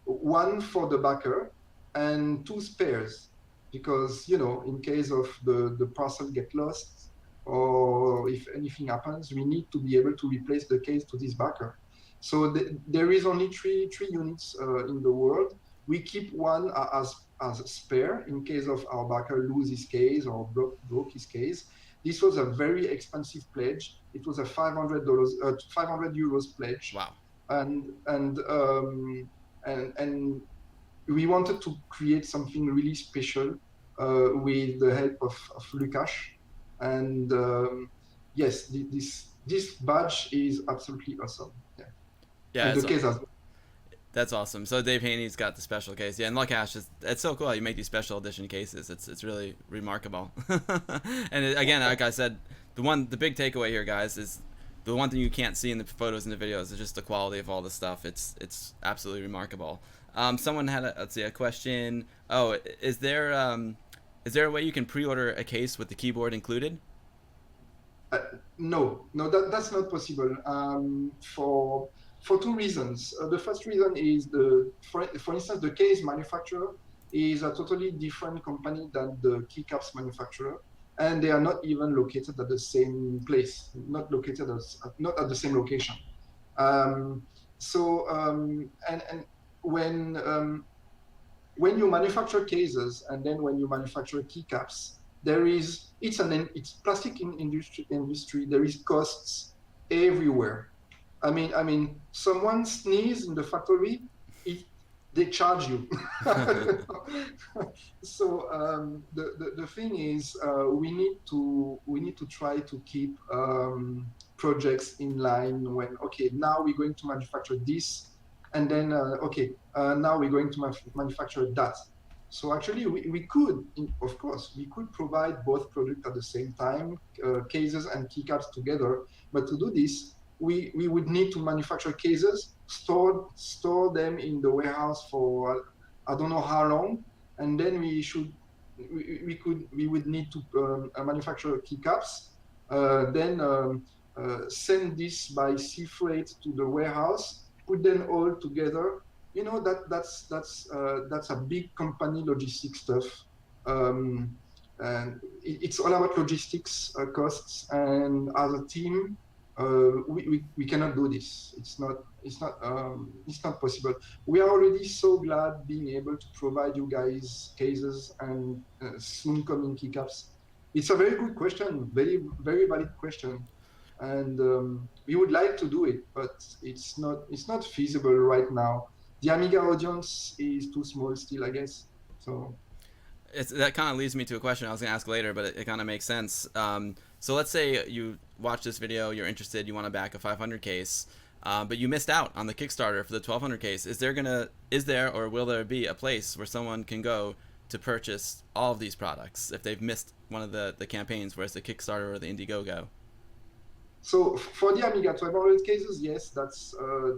Speaker 3: one for the backer and 2 spares, because in case of the parcel get lost or if anything happens, we need to be able to replace the case to this backer. So there is only 3 units in the world. We keep one as a spare in case of our backer lose his case or broke his case. This was a very expensive pledge. It was a $500 pledge.
Speaker 4: Wow.
Speaker 3: And we wanted to create something really special with the help of Lukash. And yes, this badge is absolutely awesome. Yeah.
Speaker 4: Yeah.
Speaker 3: And the case as well.
Speaker 4: That's awesome. So Dave Haney's got the special case. Yeah, and Lukash, it's so cool how you make these special edition cases. It's really remarkable. And again, like I said, the big takeaway here, guys, is the one thing you can't see in the photos and the videos is just the quality of all the stuff. It's absolutely remarkable. Someone had a question. Oh, is there a way you can pre-order a case with the keyboard included?
Speaker 3: No, that's not possible. For 2 reasons. The first reason is for instance, the case manufacturer is a totally different company than the keycaps manufacturer, and they are not even located at the same place, not at the same location. And when you manufacture cases and then when you manufacture keycaps, it's plastic industry. There is costs everywhere. I mean, someone sneezes in the factory, they charge you. So the thing is, we need to try to keep projects in line. When okay, now we're going to manufacture this, and then okay, now we're going to manufacture that. So actually, we could, of course, we could provide both products at the same time, cases and keycaps together. But to do this, we would need to manufacture cases, store them in the warehouse for I don't know how long, and then we would need to manufacture keycaps, then send this by sea freight to the warehouse, put them all together. You know, that's a big company logistics stuff. And it's all about logistics costs, and as a team, we cannot do this. It's not possible. We are already so glad being able to provide you guys cases and soon coming keycaps. It's a very good question, very valid question, and we would like to do it, but it's not feasible right now. The Amiga audience is too small still, I guess. So
Speaker 4: that kind of leads me to a question I was going to ask later, but it kind of makes sense. So let's say you watch this video, you're interested, you want to back a 500 case, but you missed out on the Kickstarter for the 1200 case. Is there or will there be a place where someone can go to purchase all of these products if they've missed one of the campaigns, whereas the Kickstarter or the Indiegogo?
Speaker 3: So for the Amiga 1200 cases, yes,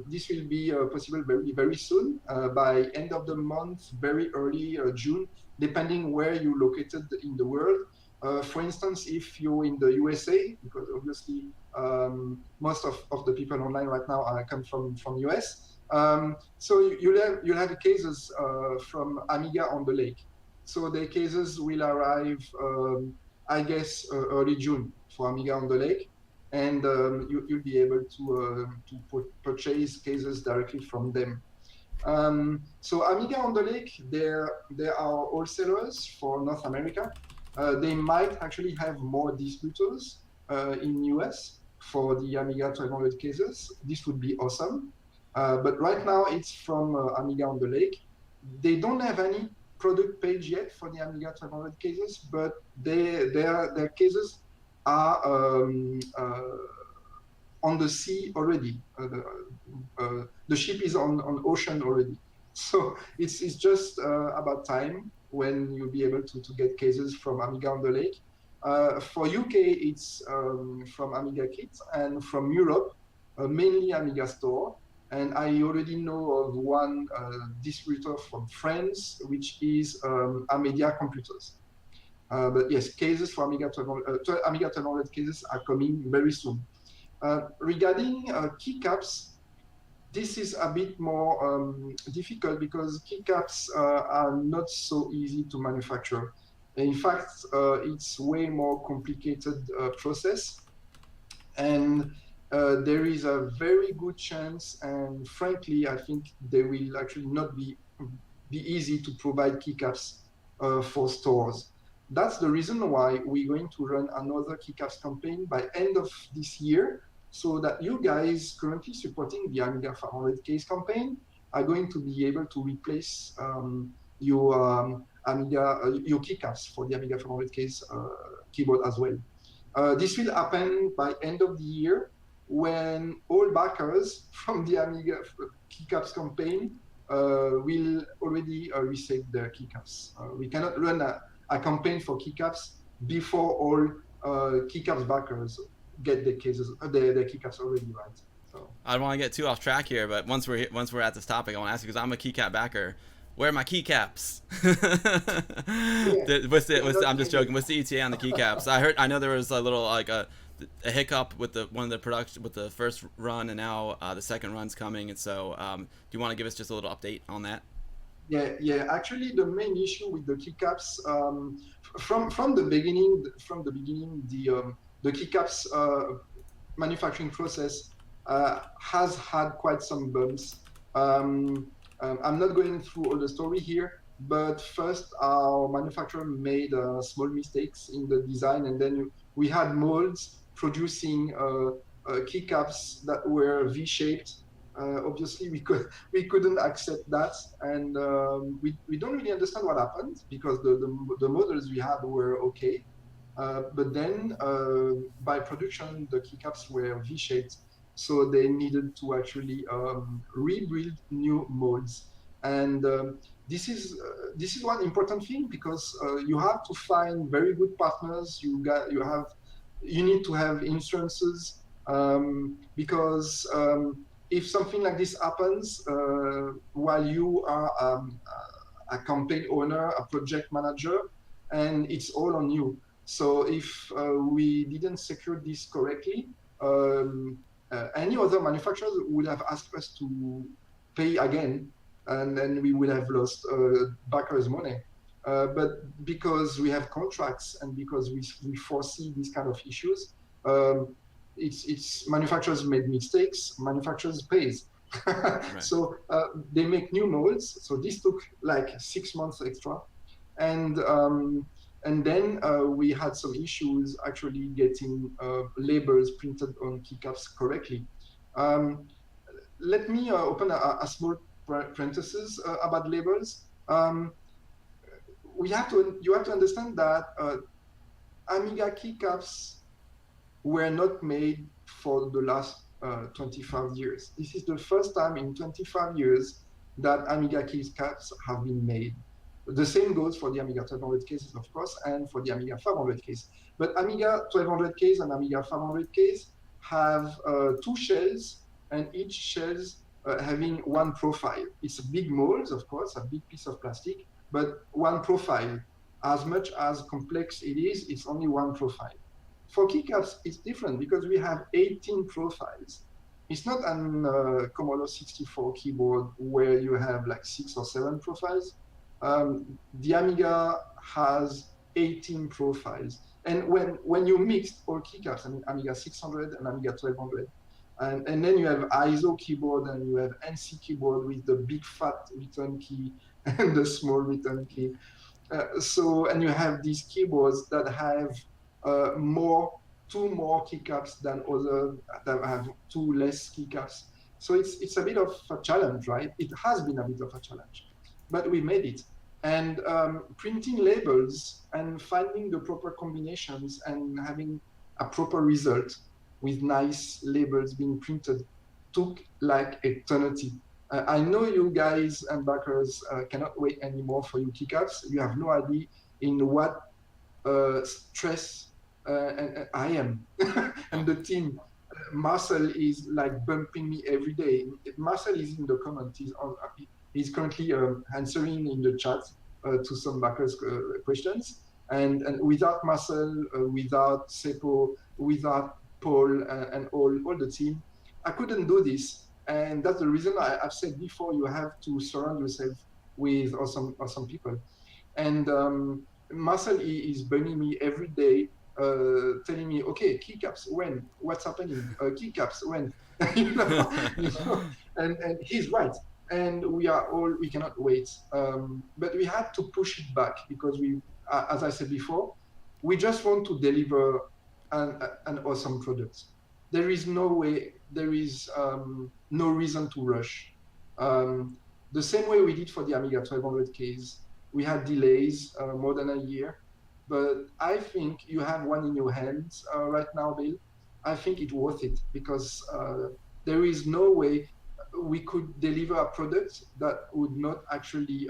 Speaker 3: this will be possible very soon, by end of the month, very early June, depending where you're located in the world. For instance, if you're in the USA, because obviously most of the people online right now come from US, so you'll have cases from Amiga on the Lake. So the cases will arrive, I guess, early June for Amiga on the Lake. And you'll be able to purchase cases directly from them. So Amiga on the Lake, there are wholesalers for North America. They might actually have more distributors in US for the Amiga 1200 cases. This would be awesome. But right now it's from Amiga on the Lake. They don't have any product page yet for the Amiga 1200 cases, but their cases are on the sea already. The ship is on ocean already. So it's just about time when you'll be able to get cases from Amiga on the Lake. For UK, it's from Amiga Kit, and from Europe, mainly Amiga Store. And I already know of one distributor from France, which is Amedia Computers. But yes, cases for Amiga 1200 cases are coming very soon. Regarding keycaps, this is a bit more difficult because keycaps are not so easy to manufacture. In fact, it's way more complicated process, and there is a very good chance, and frankly, I think they will actually not be easy to provide keycaps for stores. That's the reason why we're going to run another keycaps campaign by end of this year, so that you guys currently supporting the Amiga 500 case campaign are going to be able to replace your keycaps for the Amiga 500 case keyboard as well. This will happen by end of the year, when all backers from the Amiga keycaps campaign will already receive their keycaps. We cannot run a campaign for keycaps before all keycaps backers get their keycaps already, right? So
Speaker 4: I don't want to get too off track here, but once we're at this topic, I want to ask you, because I'm a keycap backer. Where are my keycaps?
Speaker 3: Yeah.
Speaker 4: I'm just joking. What's the ETA on the keycaps? I know there was a little like a hiccup with the first run, and now the second run's coming. And so, do you want to give us just a little update on that?
Speaker 3: Yeah. Actually, the main issue with the keycaps from the beginning, the keycaps manufacturing process has had quite some bumps. I'm not going through all the story here, but first our manufacturer made small mistakes in the design, and then we had molds producing keycaps that were V-shaped, Obviously, we couldn't accept that, and we don't really understand what happened because the models we had were okay, but then by production the keycaps were V-shaped, so they needed to actually rebuild new molds, and this is one important thing because you have to find very good partners. You need to have insurances because if something like this happens while you are a campaign owner, a project manager, and it's all on you. So if we didn't secure this correctly, any other manufacturers would have asked us to pay again, and then we would have lost backers' money. But because we have contracts and because we foresee these kind of issues, it's manufacturers made mistakes, manufacturers pays.
Speaker 4: Right.
Speaker 3: So they make new molds. So this took like 6 months extra, and then we had some issues actually getting labels printed on keycaps correctly. Let me open a small parenthesis about labels. You have to understand that Amiga keycaps were not made for the last 25 years. This is the first time in 25 years that Amiga keycaps have been made. The same goes for the Amiga 1200 cases, of course, and for the Amiga 500 case. But Amiga 1200 case and Amiga 500 case have two shells, and each shells having one profile. It's a big mold, of course, a big piece of plastic, but one profile. As much as complex it is, it's only one profile. For keycaps, it's different because we have 18 profiles. It's not an Commodore 64 keyboard where you have like 6 or 7 profiles. The Amiga has 18 profiles. And when you mix all keycaps, I mean Amiga 600 and Amiga 1200, and then you have ISO keyboard and you have NC keyboard with the big fat return key and the small return key. And you have these keyboards that have two more keycaps than other that have two less keycaps. So it's a bit of a challenge, right? It has been a bit of a challenge, but we made it. And printing labels and finding the proper combinations and having a proper result with nice labels being printed took like eternity. I know you guys and backers cannot wait anymore for your keycaps. You have no idea in what stress and I am and the team. Marcel is like bumping me every day. Marcel is in the comments. He's currently answering in the chat to some backers' questions. And without Marcel, without Seppo, without Paul, and all the team, I couldn't do this. And that's the reason I've said before, you have to surround yourself with awesome people. And Marcel is burning me every day, telling me, okay, keycaps, when? What's happening? Keycaps, when? you know? And he's right. And we cannot wait. But we had to push it back because as I said before, we just want to deliver an awesome product. There is no way, there is no reason to rush. The same way we did for the Amiga 1200 case, we had delays more than a year, but I think you have one in your hands right now, Bill. I think it's worth it because there is no way we could deliver a product that would not actually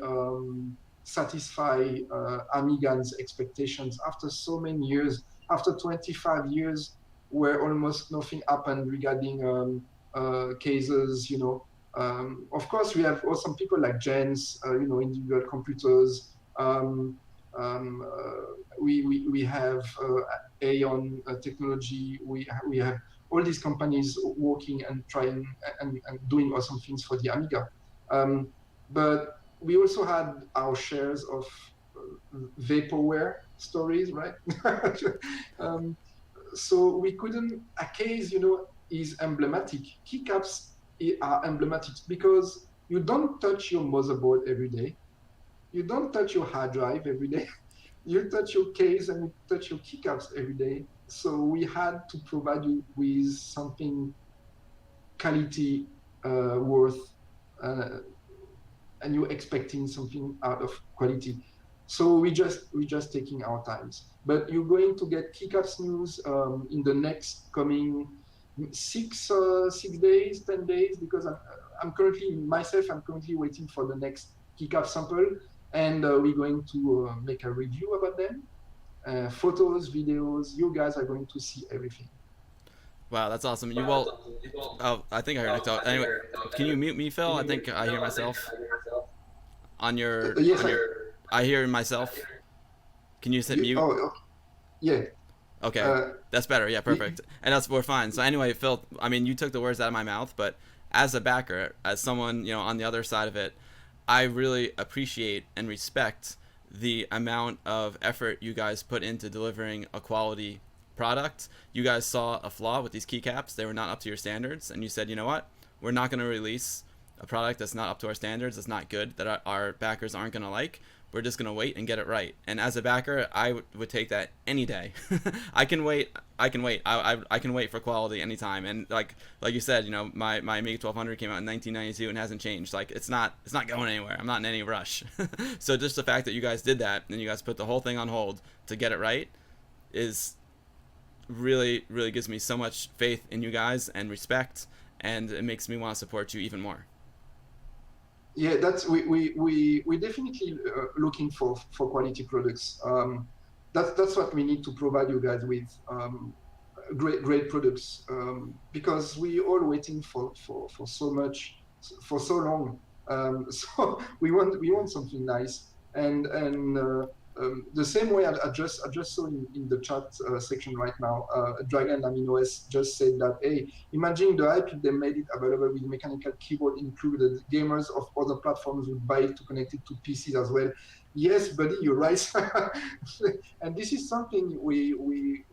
Speaker 3: satisfy Amigans' expectations after so many years, after 25 years where almost nothing happened regarding cases, of course, we have awesome people like Jens, individual computers. We have Aeon technology. We have all these companies working and trying and doing awesome things for the Amiga. But we also had our shares of vaporware stories, right? So we couldn't, a case, is emblematic. Keycaps are emblematic because you don't touch your motherboard every day. You don't touch your hard drive every day. You touch your case and you touch your keycaps every day. So we had to provide you with something quality worth, and you're expecting something out of quality. So we just taking our times. But you're going to get keycaps news in the next coming 6 days, 10 days, because I'm currently waiting for the next keycap sample, and we're going to make a review about them. Photos, videos, you guys are going to see everything.
Speaker 4: Wow, that's awesome. Oh, I think I heard it. Anyway, can you mute me, Phil? I think I hear myself on your.
Speaker 3: Yes,
Speaker 4: I hear myself. Can you hit mute?
Speaker 3: Oh, yeah.
Speaker 4: Okay, that's better. Yeah, perfect. And we're fine. So anyway, Phil, I mean, you took the words out of my mouth, but as a backer, as someone, you know, on the other side of it, I really appreciate and respect the amount of effort you guys put into delivering a quality product. You guys saw a flaw with these keycaps. They were not up to your standards, and you said, you know what? We're not going to release a product that's not up to our standards, that's not good, that our backers aren't going to like. We're just going to wait and get it right. And as a backer, I would take that any day. I can wait. I can wait for quality anytime. And like you said, you know, my Amiga 1200 came out in 1992 and hasn't changed. Like it's not going anywhere. I'm not in any rush. So just the fact that you guys did that and you guys put the whole thing on hold to get it right is really gives me so much faith in you guys and respect, and it makes me want to support you even more.
Speaker 3: Yeah, that's we definitely looking for quality products. That's what we need to provide you guys with, great products, because we all waiting for so much, for so long. So we want something nice, and the same way I just saw in the chat section right now, Dragon AminoS just said that, hey, imagine the hype if they made it available with mechanical keyboard included. Gamers of other platforms would buy it to connect it to PCs as well. Yes, buddy, you're right. And this is something we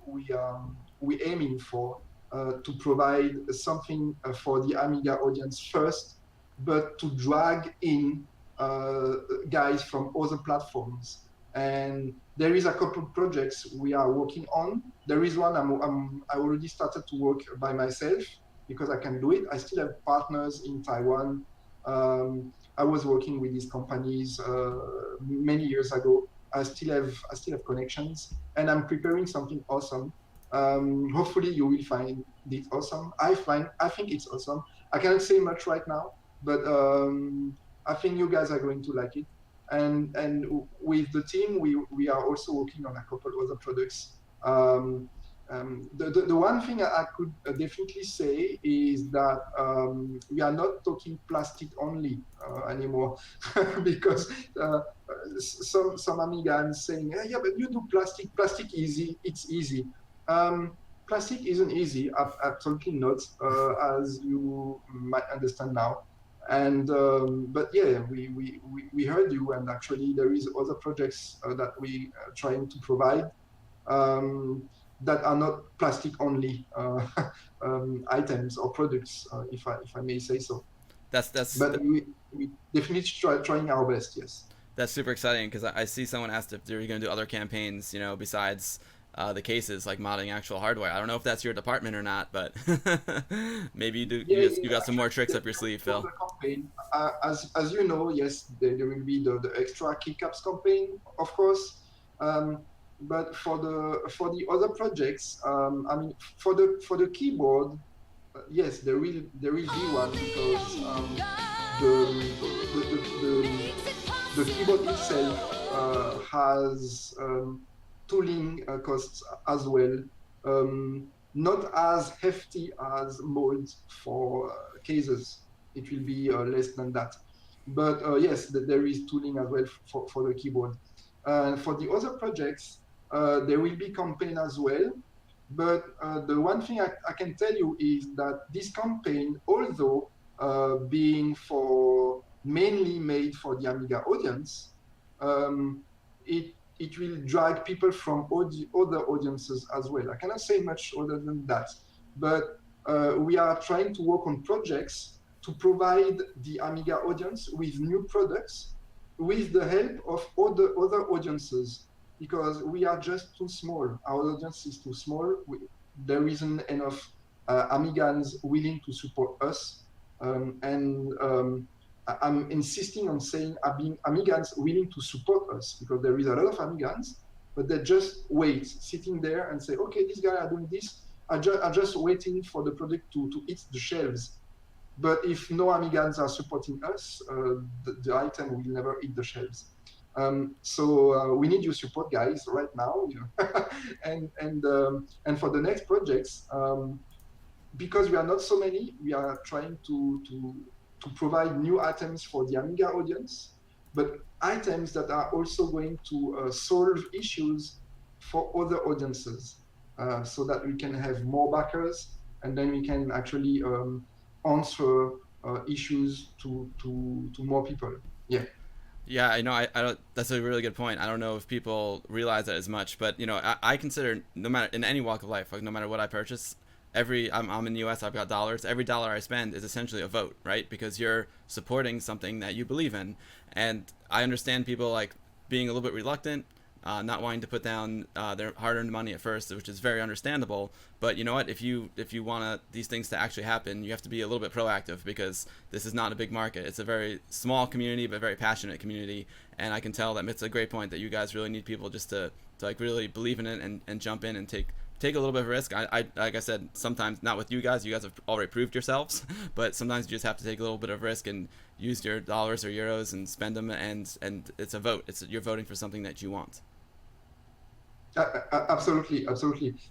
Speaker 3: aiming for, to provide something for the Amiga audience first, but to drag in guys from other platforms. And there is a couple of projects we are working on. There is one I already started to work by myself because I can do it. I still have partners in Taiwan. I was working with these companies many years ago. I still have connections, and I'm preparing something awesome. Hopefully you will find it awesome. I think it's awesome. I cannot say much right now, but I think you guys are going to like it. And with the team, we are also working on a couple other products. The one thing I could definitely say is that we are not talking plastic only anymore, because some Amiga is saying, yeah, but you do plastic easy, it's easy. Plastic isn't easy, absolutely not, as you might understand now. And but yeah, we heard you, and actually there is other projects that we are trying to provide that are not plastic only items or products, if I may say so. But we definitely trying our best. Yes.
Speaker 4: That's super exciting, because I see someone asked if they're going to do other campaigns, you know, besides the cases, like modding actual hardware. I don't know if that's your department or not, but maybe you do.
Speaker 3: Yeah,
Speaker 4: you got some more tricks up your sleeve, Phil.
Speaker 3: Campaign, as you know, yes, there will be the extra keycaps campaign, of course. But for the other projects, I mean, for the keyboard, yes, there will be one, because the keyboard itself has tooling costs as well, not as hefty as molds for cases. It will be less than that. But yes, there is tooling as well for the keyboard. For the other projects, there will be campaign as well. But the one thing I can tell you is that this campaign, although being mainly made for the Amiga audience, it will drag people from other audiences as well. I cannot say much other than that, but we are trying to work on projects to provide the Amiga audience with new products with the help of other audiences, because we are just too small. Our audience is too small. There isn't enough Amigans willing to support us. I'm insisting on saying Amigans willing to support us, because there is a lot of Amigans, but they just wait, sitting there and say, okay, these guys are doing this. I'm just waiting for the product to hit the shelves. But if no Amigans are supporting us, the item will never hit the shelves. So we need your support, guys, right now. And for the next projects, because we are not so many, we are trying to provide new items for the Amiga audience, but items that are also going to solve issues for other audiences, so that we can have more backers, and then we can actually answer issues to more people. Yeah.
Speaker 4: Yeah, I know. I don't. That's a really good point. I don't know if people realize that as much, but I consider, no matter in any walk of life, like no matter what I purchase, I'm in the U.S. I've got dollars. Every dollar I spend is essentially a vote, right? Because you're supporting something that you believe in, and I understand people like being a little bit reluctant, not wanting to put down their hard-earned money at first, which is very understandable. But you know what? If you want these things to actually happen, you have to be a little bit proactive, because this is not a big market. It's a very small community, but very passionate community. And I can tell that it's a great point that you guys really need people just to like really believe in it and jump in and take a little bit of risk. I like I said, sometimes not with you guys have already proved yourselves, but sometimes you just have to take a little bit of risk and use your dollars or euros and spend them, and it's a vote. You're voting for something that you want.
Speaker 3: Absolutely.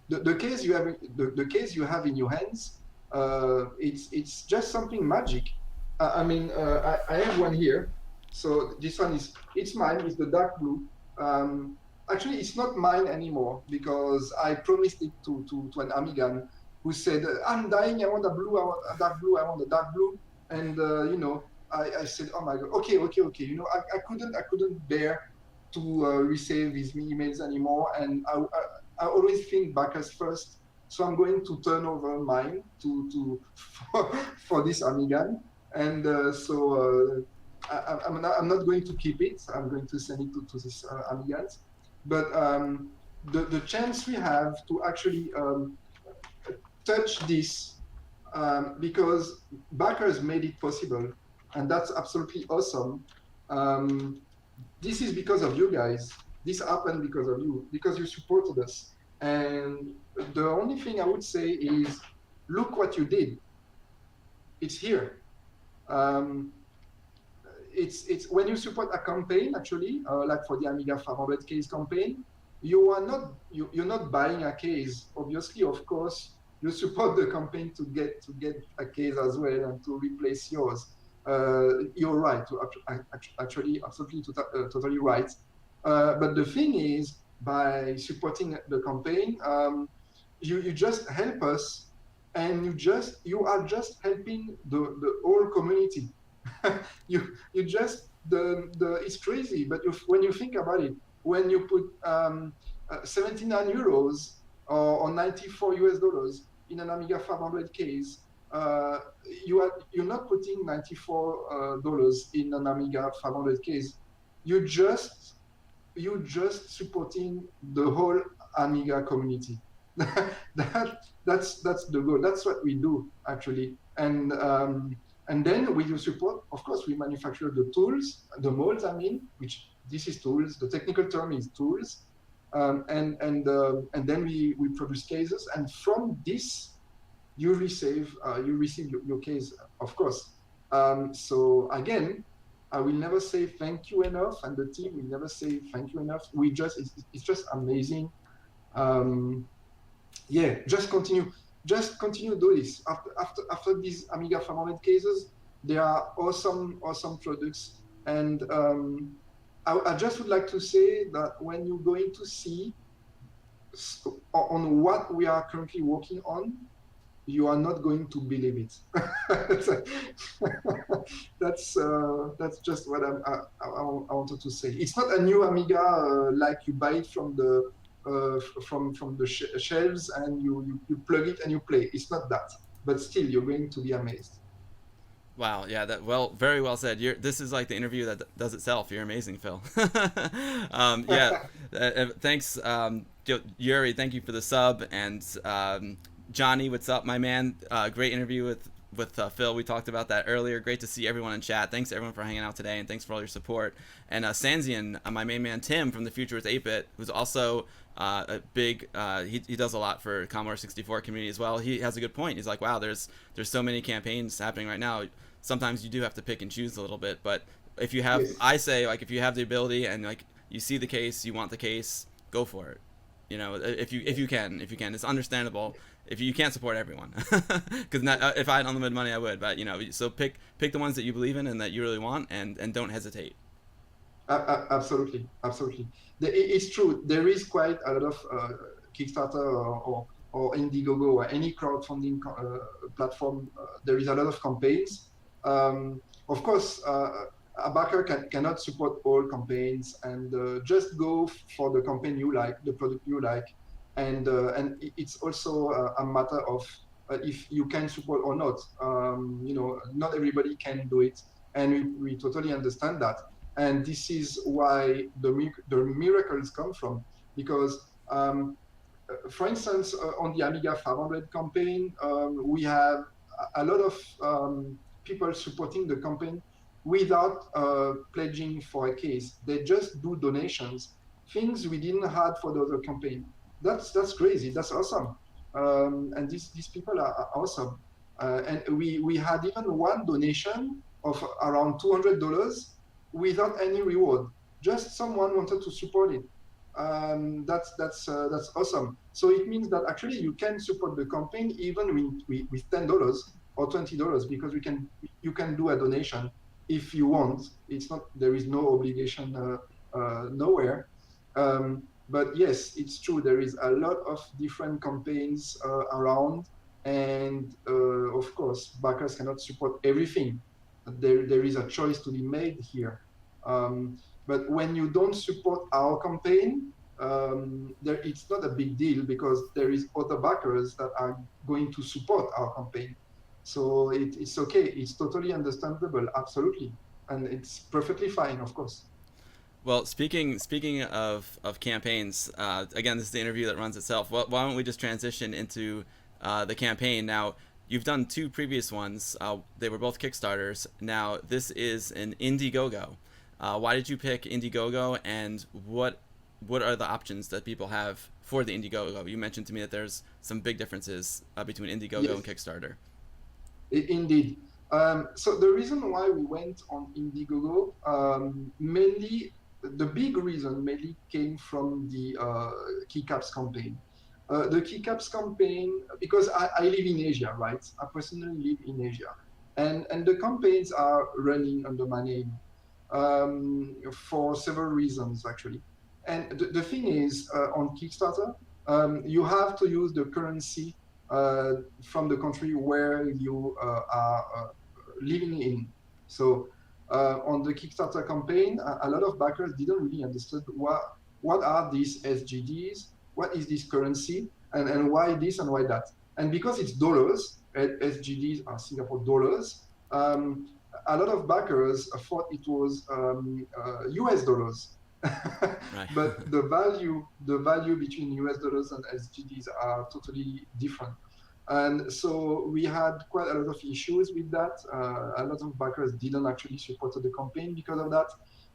Speaker 3: The case you have, the case you have in your hands, it's just something magic. I have one here. So this one it's mine. It's the dark blue. Actually, it's not mine anymore, because I promised it to an Amigan who said, I'm dying, I want a blue, I want a dark blue, I want a dark blue. And, I said, oh my God, okay. I couldn't bear to receive his emails anymore. And I always think backers first. So I'm going to turn over mine for this Amigan. And I'm not going to keep it. I'm going to send it to this Amigans. But the chance we have to actually touch this, because backers made it possible, and that's absolutely awesome. This is because of you guys. This happened because of you, because you supported us. And the only thing I would say is, look what you did. It's here. It's when you support a campaign, actually, like for the Amiga 500 case campaign, you're not buying a case. Obviously, of course, you support the campaign to get a case as well and to replace yours. You're right, actually, absolutely, totally right. But the thing is, by supporting the campaign, you just help us, and you are just helping the whole community. you just it's crazy, but when you think about it, when you put 79 euros or $94 in an Amiga 500 case, you're not putting $94 in an Amiga 500 case. You just supporting the whole Amiga community. That's the goal. That's what we do, actually. And then with your support, of course, we manufacture the tools, the molds, which this is tools. The technical term is tools. And then we produce cases. And from this, you receive your case, of course. So again, I will never say thank you enough, and the team will never say thank you enough. It's just amazing. Yeah, just continue do this. After these Amiga 500 cases, there are awesome products. And I just would like to say that when you're going to see on what we are currently working on, you are not going to believe it. That's just what I wanted to say. It's not a new Amiga like you buy it from the shelves and you plug it and you play. It's not that, but still you're going to be amazed.
Speaker 4: Wow, yeah, very well said. This is like the interview that does itself. You're amazing, Phil. Thanks, Yuri. Thank you for the sub, and Johnny, what's up, my man? Great interview with with Phil. We talked about that earlier. Great to see everyone in chat. Thanks everyone for hanging out today, and thanks for all your support. And Sanzian, my main man Tim from the Future with 8-Bit, who's also a big he does a lot for Commodore 64 community as well. He has a good point. He's like, wow, there's so many campaigns happening right now. Sometimes you do have to pick and choose a little bit, but if you have,
Speaker 3: Yes.
Speaker 4: I say, like, if you have the ability and like you see the case, you want the case, go for it. You know, if you can, it's understandable. If you can't support everyone, because if I had unlimited money, I would. But you know, so pick the ones that you believe in and that you really want, and don't hesitate.
Speaker 3: Absolutely, absolutely. It's true. There is quite a lot of Kickstarter or Indiegogo or any crowdfunding platform. There is a lot of campaigns. Of course, a backer cannot support all campaigns, and just go for the campaign you like, the product you like, and it's also a matter of if you can support or not. You know, not everybody can do it, and we totally understand that. And this is why the miracles come from, because for instance, on the Amiga 500 campaign, we have a lot of people supporting the campaign without pledging for a case. They just do donations, things we didn't have for the other campaign. That's crazy. That's awesome. And these people are awesome. And we had even one donation of around $200 without any reward. Just someone wanted to support it. That's awesome. So it means that actually you can support the campaign even with $10 or $20, because you can do a donation if you want. It's not, there is no obligation nowhere. But yes, it's true. There is a lot of different campaigns around, and of course, backers cannot support everything. There is a choice to be made here. But when you don't support our campaign, it's not a big deal, because there is other backers that are going to support our campaign. So it's okay. It's totally understandable, absolutely, and it's perfectly fine, of course.
Speaker 4: Well, speaking of campaigns, again, this is the interview that runs itself. Well, why don't we just transition into the campaign now? You've done two previous ones. They were both Kickstarters. Now this is an Indiegogo. Why did you pick Indiegogo, and what are the options that people have for the Indiegogo? You mentioned to me that there's some big differences between Indiegogo
Speaker 3: Yes.
Speaker 4: and Kickstarter.
Speaker 3: Indeed. So the reason why we went on Indiegogo, mainly, the big reason mainly came from the keycaps campaign. The keycaps campaign, because I live in Asia, right? I personally live in Asia. And the campaigns are running under my name for several reasons, actually. And the thing is, on Kickstarter, you have to use the currency from the country where you are living in. So on the Kickstarter campaign, a lot of backers didn't really understand what are these SGDs, what is this currency, and why this and why that. And because it's dollars, SGDs are Singapore dollars, a lot of backers thought it was US dollars.
Speaker 4: Right.
Speaker 3: But the value between US dollars and SGDs are totally different. And so we had quite a lot of issues with that. A lot of backers didn't actually support the campaign because of that.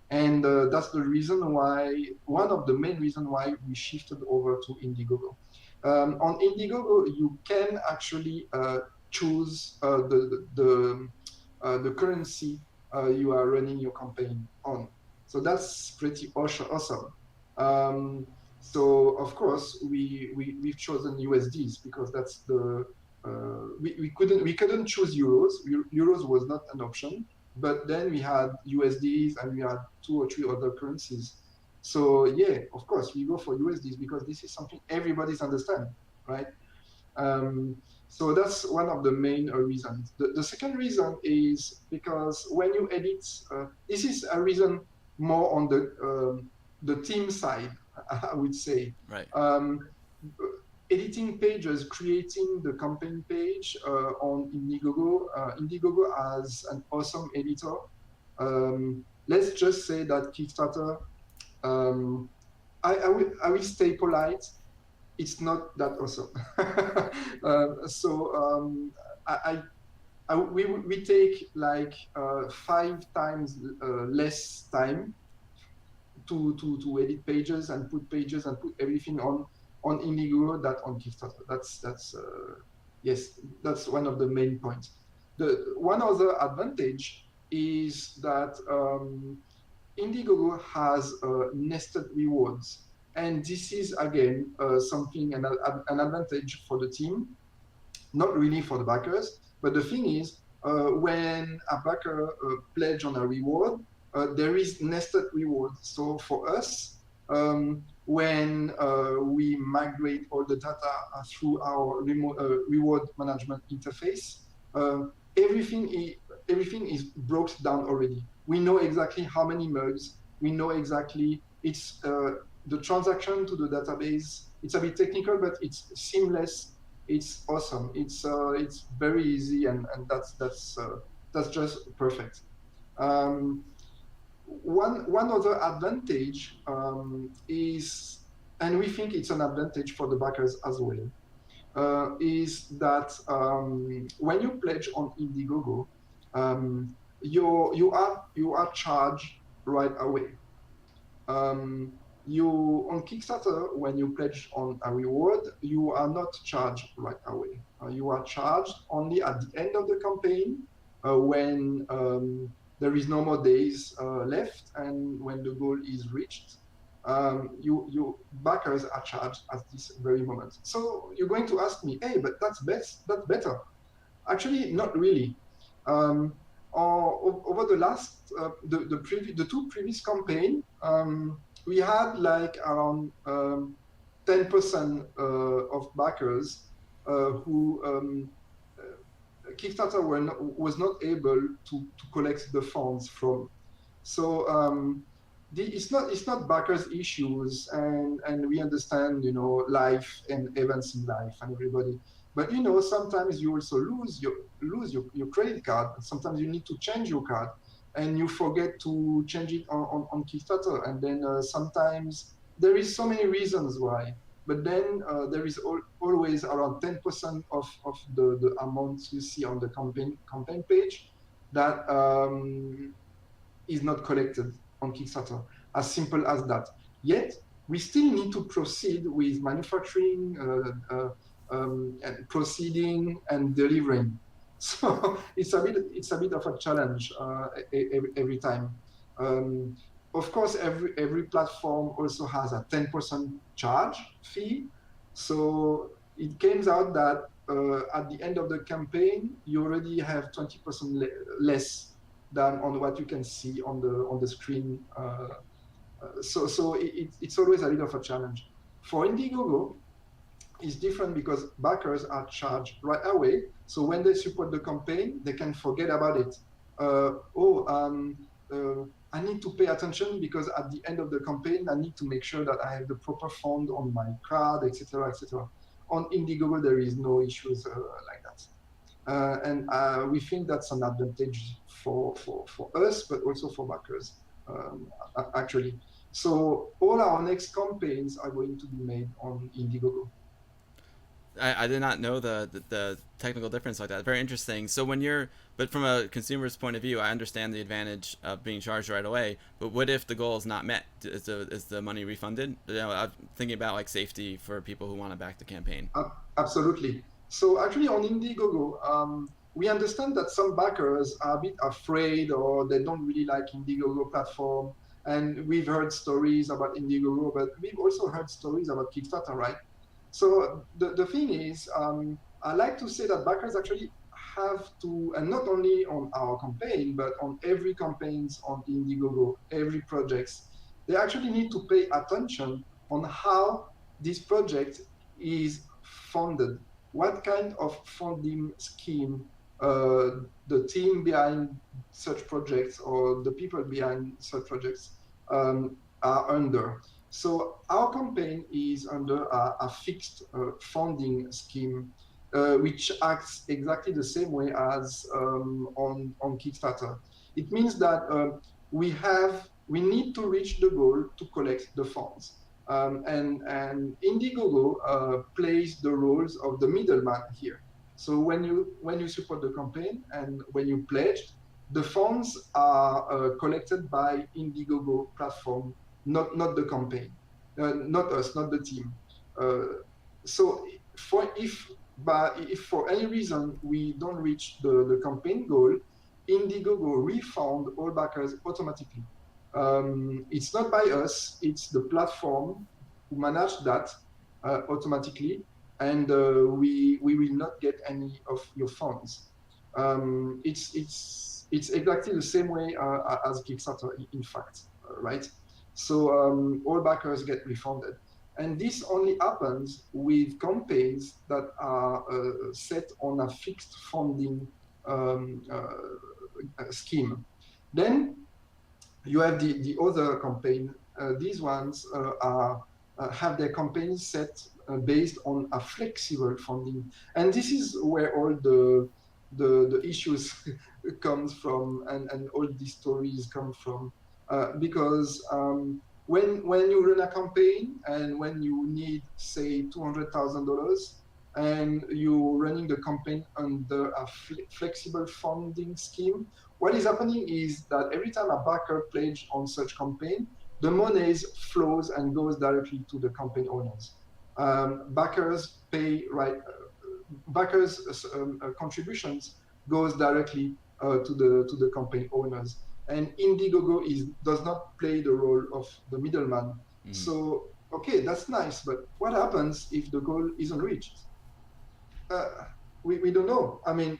Speaker 3: And that's the reason why, one of the main reasons why we shifted over to Indiegogo. On Indiegogo, you can actually choose the currency you are running your campaign on. So that's pretty awesome. So of course we've chosen USDs because that's the we couldn't choose euros. Euros was not an option, but then we had USDs and we had 2 or 3 other currencies. So yeah, of course we go for USDs because this is something everybody's understand, right? So that's one of the main reasons. The second reason is because when you edit, this is a reason more on the team side, I would say.
Speaker 4: Right.
Speaker 3: Editing pages, creating the campaign page on Indiegogo. Indiegogo has an awesome editor. Let's just say that Kickstarter, I will stay polite. It's not that awesome. So I we take like 5 times less time to edit pages and put everything on Indiegogo than on Kickstarter. That's yes, that's one of the main points. The one other advantage is that Indiegogo has nested rewards, and this is again something an advantage for the team, not really for the backers. But the thing is, when a backer pledge on a reward, there is nested reward. So for us, when we migrate all the data through our reward management interface, everything is broken down already. We know exactly how many mugs. We know exactly the transaction to the database. It's a bit technical, but it's seamless. It's awesome. It's very easy, and that's just perfect. One other advantage is, and we think it's an advantage for the backers as well, is that when you pledge on Indiegogo, you are charged right away. On Kickstarter, when you pledge on a reward, you are not charged right away. You are charged only at the end of the campaign, when there is no more days left, and when the goal is reached. You backers are charged at this very moment. So you're going to ask me, hey, but that's better. Actually, not really. Over the last the two previous campaign, we had like around 10% of backers who Kickstarter was not able to collect the funds from. So it's not backers' issues, and we understand, life and events in life and everybody. But sometimes you also lose your credit card. Sometimes you need to change your card, and you forget to change it on Kickstarter. And then sometimes there is so many reasons why. But then there is always around 10% of the amounts you see on the campaign page that is not collected on Kickstarter. As simple as that. Yet we still need to proceed with manufacturing, and proceeding and delivering. So it's a bit of a challenge every time. Of course, every platform also has a 10% charge fee. So it comes out that at the end of the campaign, you already have 20% less than on what you can see on the screen. So it's always a bit of a challenge. For Indiegogo, it's different because backers are charged right away. So when they support the campaign, they can forget about it. I need to pay attention because at the end of the campaign, I need to make sure that I have the proper fund on my card, etc., etc. On Indiegogo, there is no issues like that. And we think that's an advantage for us, but also for backers, actually. So all our next campaigns are going to be made on Indiegogo.
Speaker 4: I did not know the technical difference like that. Very interesting. So but from a consumer's point of view, I understand the advantage of being charged right away. But what if the goal is not met? Is the money refunded? I'm thinking about like safety for people who want to back the campaign.
Speaker 3: Absolutely. So actually on Indiegogo, we understand that some backers are a bit afraid, or they don't really like Indiegogo platform. And we've heard stories about Indiegogo, but we've also heard stories about Kickstarter, right? So the thing is, I like to say that backers actually have to, and not only on our campaign, but on every campaigns on Indiegogo, every projects, they actually need to pay attention on how this project is funded. What kind of funding scheme the team behind such projects or the people behind such projects are under. So our campaign is under a fixed funding scheme, which acts exactly the same way as on Kickstarter. It means that we need to reach the goal to collect the funds. And Indiegogo plays the roles of the middleman here. So when you support the campaign and when you pledged, the funds are collected by Indiegogo platform, not the campaign, not us, not the team. So if for any reason we don't reach the campaign goal, Indiegogo refund all backers automatically. It's not by us; it's the platform who manage that automatically, and we will not get any of your funds. It's exactly the same way as Kickstarter, in fact, right? So all backers get refunded. And this only happens with campaigns that are set on a fixed funding scheme. Then you have the other campaign. These ones have their campaigns set based on a flexible funding, and this is where all the issues comes from, and all these stories come from, because when you run a campaign and when you need, say, $200,000, and you're running the campaign under a flexible funding scheme, what is happening is that every time a backer pledges on such campaign, the money flows and goes directly to the campaign owners. Backers pay right. Backers' contributions goes directly to the campaign owners, and Indiegogo does not play the role of the middleman. Mm. So okay, that's nice, but what happens if the goal isn't reached? We don't know. I mean,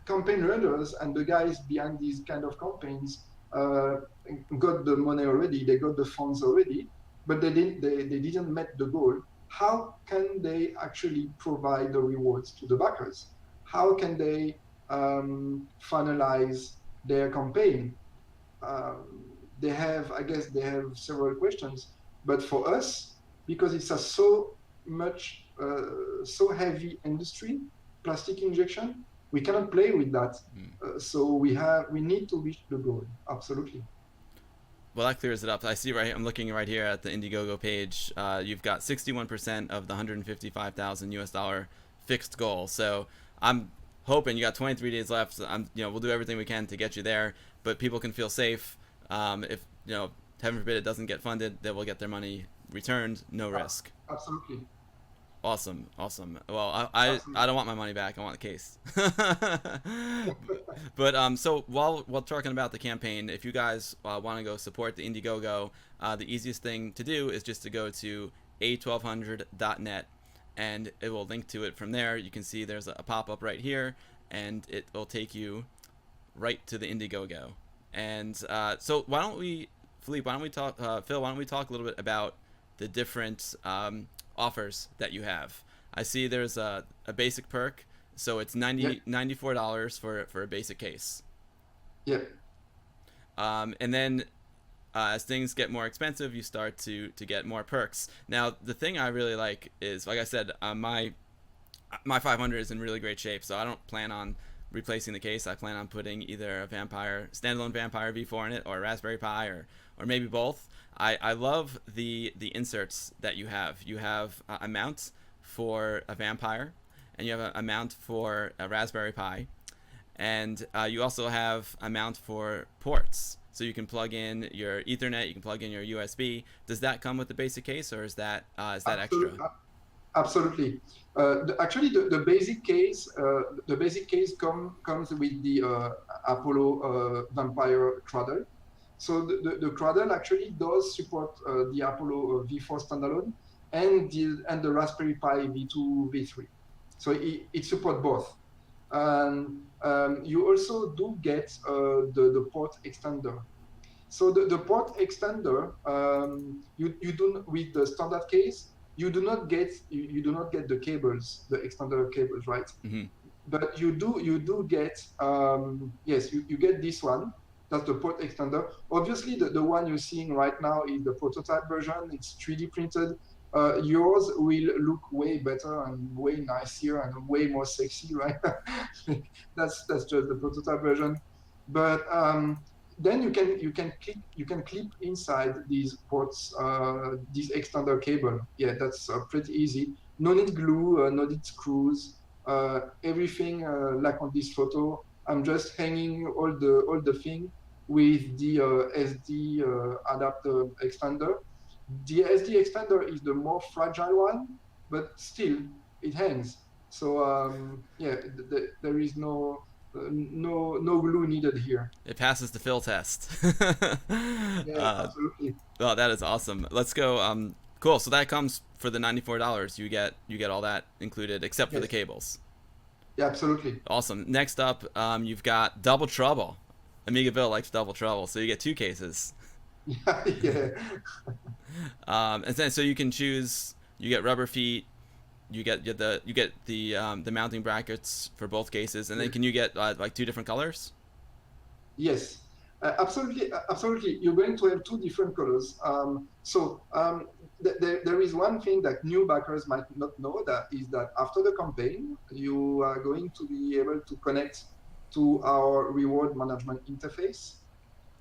Speaker 3: campaign runners and the guys behind these kind of campaigns got the money already, they got the funds already, but they didn't meet the goal. How can they actually provide the rewards to the backers? How can they finalize their campaign? I guess they have several questions, but for us, because it's a so heavy industry, plastic injection, we cannot play with that. So we need to reach the goal. Absolutely.
Speaker 4: Well, that clears it up. I see I'm looking right here at the Indiegogo page. You've got 61% of the $155,000 US fixed goal. So I'm hoping you got 23 days left. We'll do everything we can to get you there, but people can feel safe. If heaven forbid it doesn't get funded, they will get their money returned, no risk.
Speaker 3: Absolutely.
Speaker 4: Awesome. Well, I don't want my money back. I want the case. But so while talking about the campaign, if you guys want to go support the Indiegogo, the easiest thing to do is just to go to a1200.net, and it will link to it from there. You can see there's a pop-up right here, and it will take you right to the Indiegogo. And so why don't we, Philippe, Phil, why don't we talk a little bit about the different offers that you have. I see there's a basic perk, so it's $94 for a basic case.
Speaker 3: Yep.
Speaker 4: And then as things get more expensive, you start to get more perks. Now, the thing I really like is, like I said, my 500 is in really great shape, so I don't plan on replacing the case. I plan on putting either a standalone Vampire V4 in it, or a Raspberry Pi, or maybe both. I love the inserts that you have. You have a mount for a Vampire, and you have a mount for a Raspberry Pi, and you also have a mount for ports. So you can plug in your Ethernet, you can plug in your USB. Does that come with the basic case, or is that extra?
Speaker 3: Absolutely. Actually, the basic case comes with the Apollo Vampire cradle. So the cradle actually does support the Apollo V4 standalone and the Raspberry Pi V2, V3. So it supports both. You also do get the port extender. So the port extender, you do, with the standard case, you do not get the cables, the extender cables, right? Mm-hmm. But you do get yes, you get this one. That's the port extender. Obviously, the one you're seeing right now is the prototype version. It's 3D printed. Yours will look way better and way nicer and way more sexy, right? That's just the prototype version. But then you can clip inside these ports this extender cable. Yeah, that's pretty easy. No need glue, no need screws. everything like on this photo. I'm just hanging all the thing with the SD adapter extender. The SD extender is the more fragile one, but still it hangs. So yeah, there is no glue needed here.
Speaker 4: It passes the fill test.
Speaker 3: Yeah, absolutely.
Speaker 4: Oh, that is awesome. Let's go. Cool. So that comes for the $94. You get all that included except for the
Speaker 3: Yes.
Speaker 4: cables.
Speaker 3: Yeah, absolutely.
Speaker 4: Awesome. Next up, you've got Double Trouble. AmigaBill likes Double Trouble, so you get 2 cases.
Speaker 3: Yeah, yeah.
Speaker 4: And then so you can choose. You get rubber feet. You get the mounting brackets for both cases, and then can you get like 2 different colors?
Speaker 3: Yes, absolutely, absolutely. You're going to have 2 different colors. There is one thing that new backers might not know, that is that after the campaign, you are going to be able to connect to our reward management interface.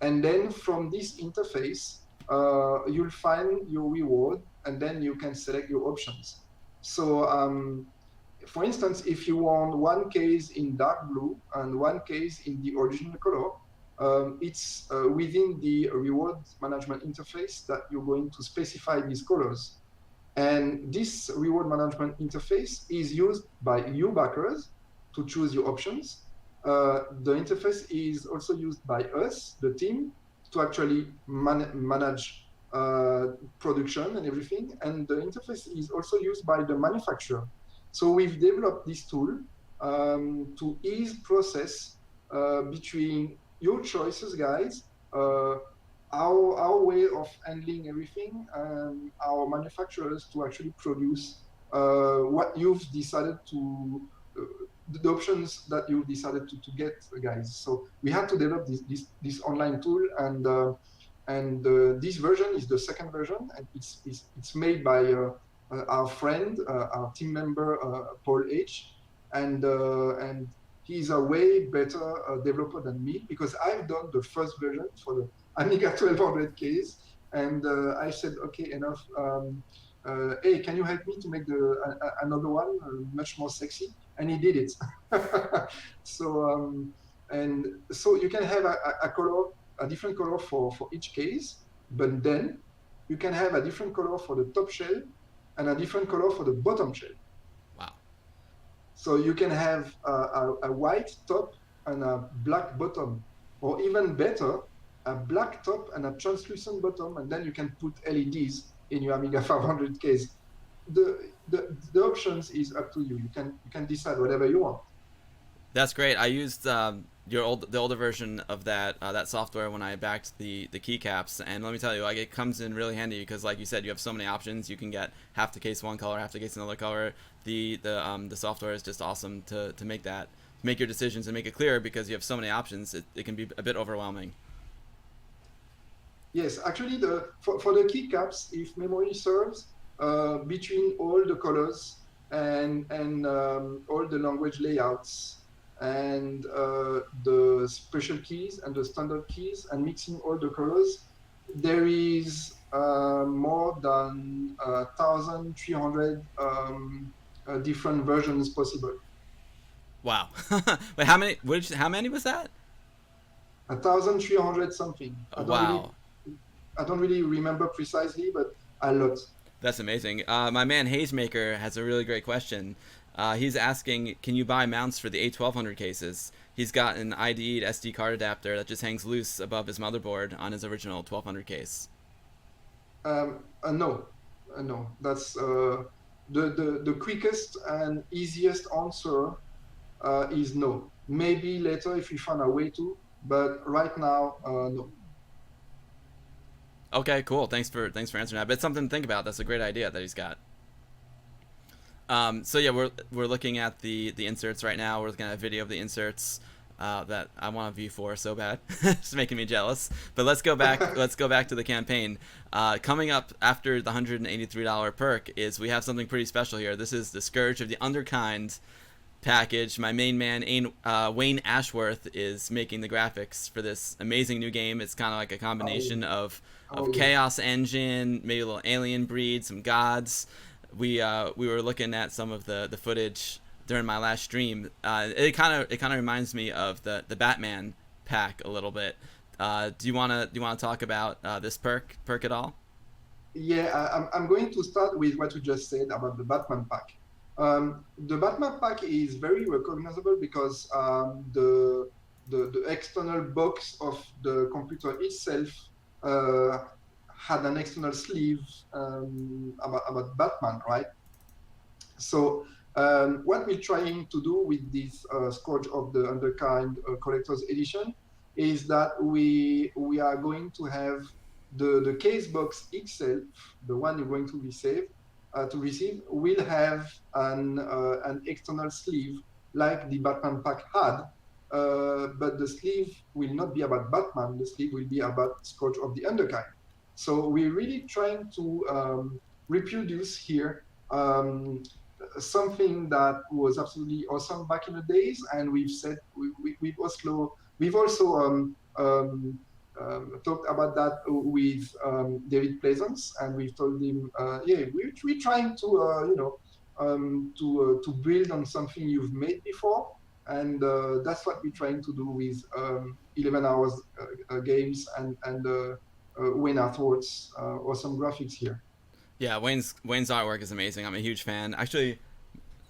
Speaker 3: And then from this interface, you'll find your reward, and then you can select your options. So for instance, if you want one case in dark blue and one case in the original color, it's within the reward management interface that you're going to specify these colors. And this reward management interface is used by you backers to choose your options. The interface is also used by us, the team, to actually manage production and everything. And the interface is also used by the manufacturer. So we've developed this tool to ease process between your choices, guys, our way of handling everything, and our manufacturers to actually produce what you've decided to, the options that you decided to get, guys. So we had to develop this online tool, and this version is the second version, and it's made by our friend, our team member, Paul H. And he's a way better developer than me, because I've done the first version for the Amiga 1200 case, and I said, okay, enough. Hey, can you help me to make another one much more sexy? And he did it. So you can have a color, a different color for each case, but then you can have a different color for the top shell and a different color for the bottom shell.
Speaker 4: Wow.
Speaker 3: So you can have a white top and a black bottom, or even better, a black top and a translucent bottom, and then you can put LEDs in your Amiga 500 case. The options is up to you. You can decide whatever you want.
Speaker 4: That's great. I used the older version of that software when I backed the keycaps, and let me tell you, like, it comes in really handy because, like you said, you have so many options. You can get half the case one color, half the case another color. The software is just awesome to make your decisions and make it clear, because you have so many options. It can be a bit overwhelming.
Speaker 3: Yes, actually, for the keycaps, if memory serves, between all the colors and all the language layouts and the special keys and the standard keys, and mixing all the colors, there is more than 1,300 different versions possible.
Speaker 4: Wow. Wait, how many? How many was that?
Speaker 3: 1,300 something.
Speaker 4: Wow.
Speaker 3: I don't really remember precisely, but a lot.
Speaker 4: That's amazing. My man Hazemaker has a really great question. He's asking, can you buy mounts for the A1200 cases? He's got an IDE'd SD card adapter that just hangs loose above his motherboard on his original 1200 case.
Speaker 3: No. That's the quickest and easiest answer is no. Maybe later if we find a way to, but right now, no.
Speaker 4: Okay, cool. Thanks for answering that. But it's something to think about. That's a great idea that he's got. So yeah, we're looking at the inserts right now. We're looking at a video of the inserts that I want to view for so bad. It's making me jealous. But let's go back. Let's go back to the campaign. Coming up after the $183 perk is we have something pretty special here. This is the Scourge of the Underkind package. My main man Wayne Ashworth is making the graphics for this amazing new game. It's kind of like a combination of Chaos Engine, maybe a little alien breed, some gods. We were looking at some of the footage during my last stream. It kind of reminds me of the Batman pack a little bit. Do you wanna talk about this perk at all?
Speaker 3: Yeah, I'm going to start with what you just said about the Batman pack. The Batman pack is very recognizable because the external box of the computer itself had an external sleeve about Batman, right? So what we're trying to do with this Scourge of the Underkind Collector's Edition is that we are going to have the case box itself, the one you're going to receive, will have an external sleeve like the Batman pack had, but the sleeve will not be about Batman. The sleeve will be about Scourge of the Underkind. So we're really trying to reproduce here something that was absolutely awesome back in the days, and we've also talked about that with David Pleasance, and we've told him, yeah, we're trying to to build on something you've made before, and that's what we're trying to do with 11 hours games and Wayne Arthur's awesome graphics here.
Speaker 4: Yeah, Wayne's artwork is amazing. I'm a huge fan. Actually,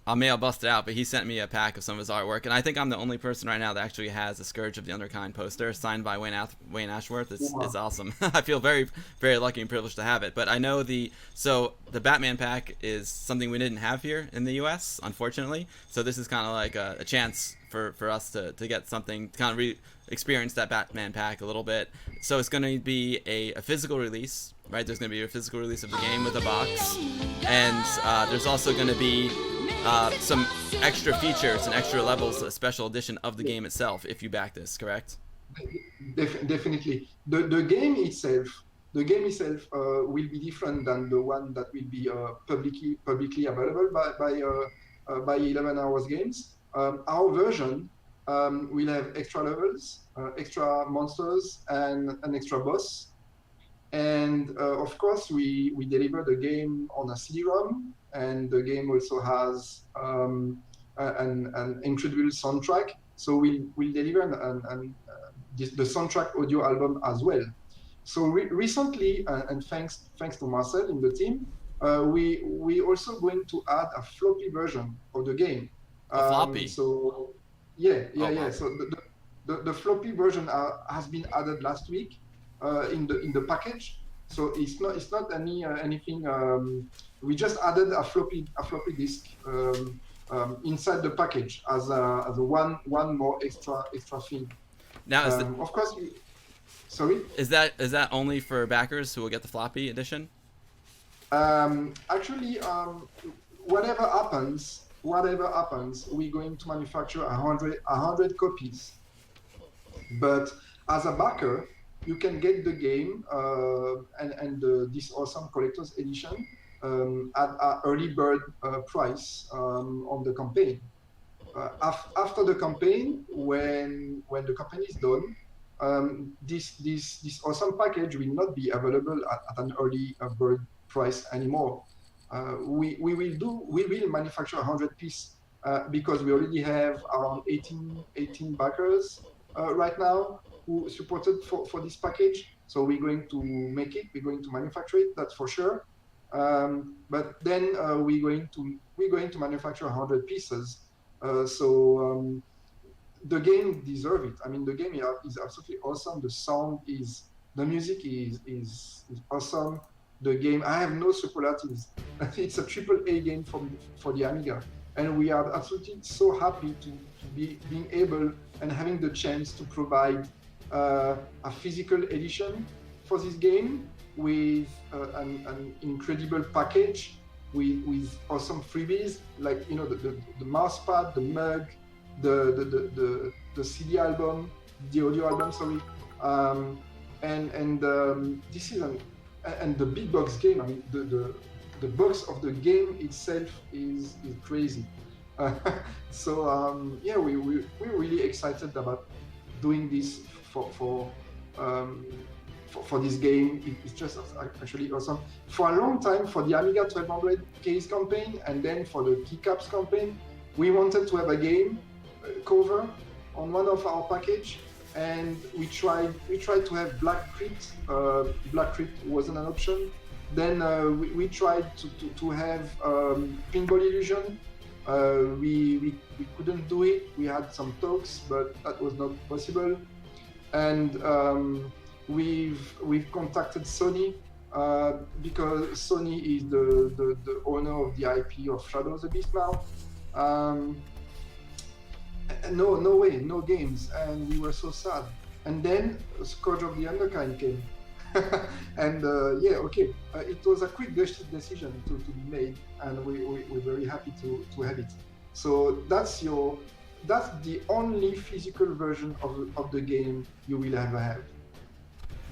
Speaker 4: I may have busted out, but he sent me a pack of some of his artwork, and I think I'm the only person right now that actually has a Scourge of the Underkind poster signed by Wayne Ashworth. It's awesome. I feel very, very lucky and privileged to have it. But I know the Batman pack is something we didn't have here in the U.S., unfortunately. So this is kind of like a chance for us to get something, to kind of experience that Batman pack a little bit. So it's going to be a physical release, right? There's going to be a physical release of the game with a box, and there's also going to be some extra features and extra levels, a special edition of the game itself, if you back this, correct?
Speaker 3: Definitely. The game itself will be different than the one that will be publicly available by 11 Hours Games. Our version will have extra levels, extra monsters, and an extra boss. And of course, we deliver the game on a CD-ROM, and the game also has an incredible soundtrack. So we'll deliver the soundtrack audio album as well. So recently, and thanks to Marcel in the team, we also going to add a floppy version of the game.
Speaker 4: A floppy.
Speaker 3: So yeah. So the floppy version has been added last week in the package. So it's not anything. We just added a floppy disk inside the package as a one more extra thing.
Speaker 4: Now,
Speaker 3: of course, sorry.
Speaker 4: Is that only for backers who will get the floppy edition?
Speaker 3: Actually, whatever happens, we're going to manufacture 100 copies. But as a backer, you can get the game and this awesome collector's edition at an early bird price on the campaign. After the campaign, when the campaign is done, this awesome package will not be available at an early bird price anymore. We will manufacture 100 pieces because we already have around 18 backers right now who supported for this package. So we're going to make it, we're going to manufacture it, that's for sure. But then we're going to manufacture 100 pieces. So the game deserves it. I mean, the game is absolutely awesome. The music is awesome. The game, I have no superlatives. It's a AAA game for the Amiga, and we are absolutely so happy to be being able and having the chance to provide a physical edition for this game with an incredible package with awesome freebies, like the mouse pad, the mug, the CD album, the audio album, sorry, and this is and the big box game. I mean, the box of the game itself is crazy. So yeah, we're really excited about doing this for this game. It's just actually awesome. For a long time, for the Amiga 1200 case campaign, and then for the keycaps campaign, we wanted to have a game cover on one of our package, and we tried to have Black Crypt. Black Crypt wasn't an option. Then we tried to have Pinball Illusion. We couldn't do it. We had some talks, but that was not possible. And we've contacted Sony because Sony is the owner of the IP of Shadow of the Beast now. No way, no games, and we were so sad. And then Scourge of the Underkind came. And yeah, okay, it was a quick decision to be made, and we're very happy to have it. So that's the only physical version of the game you will ever have.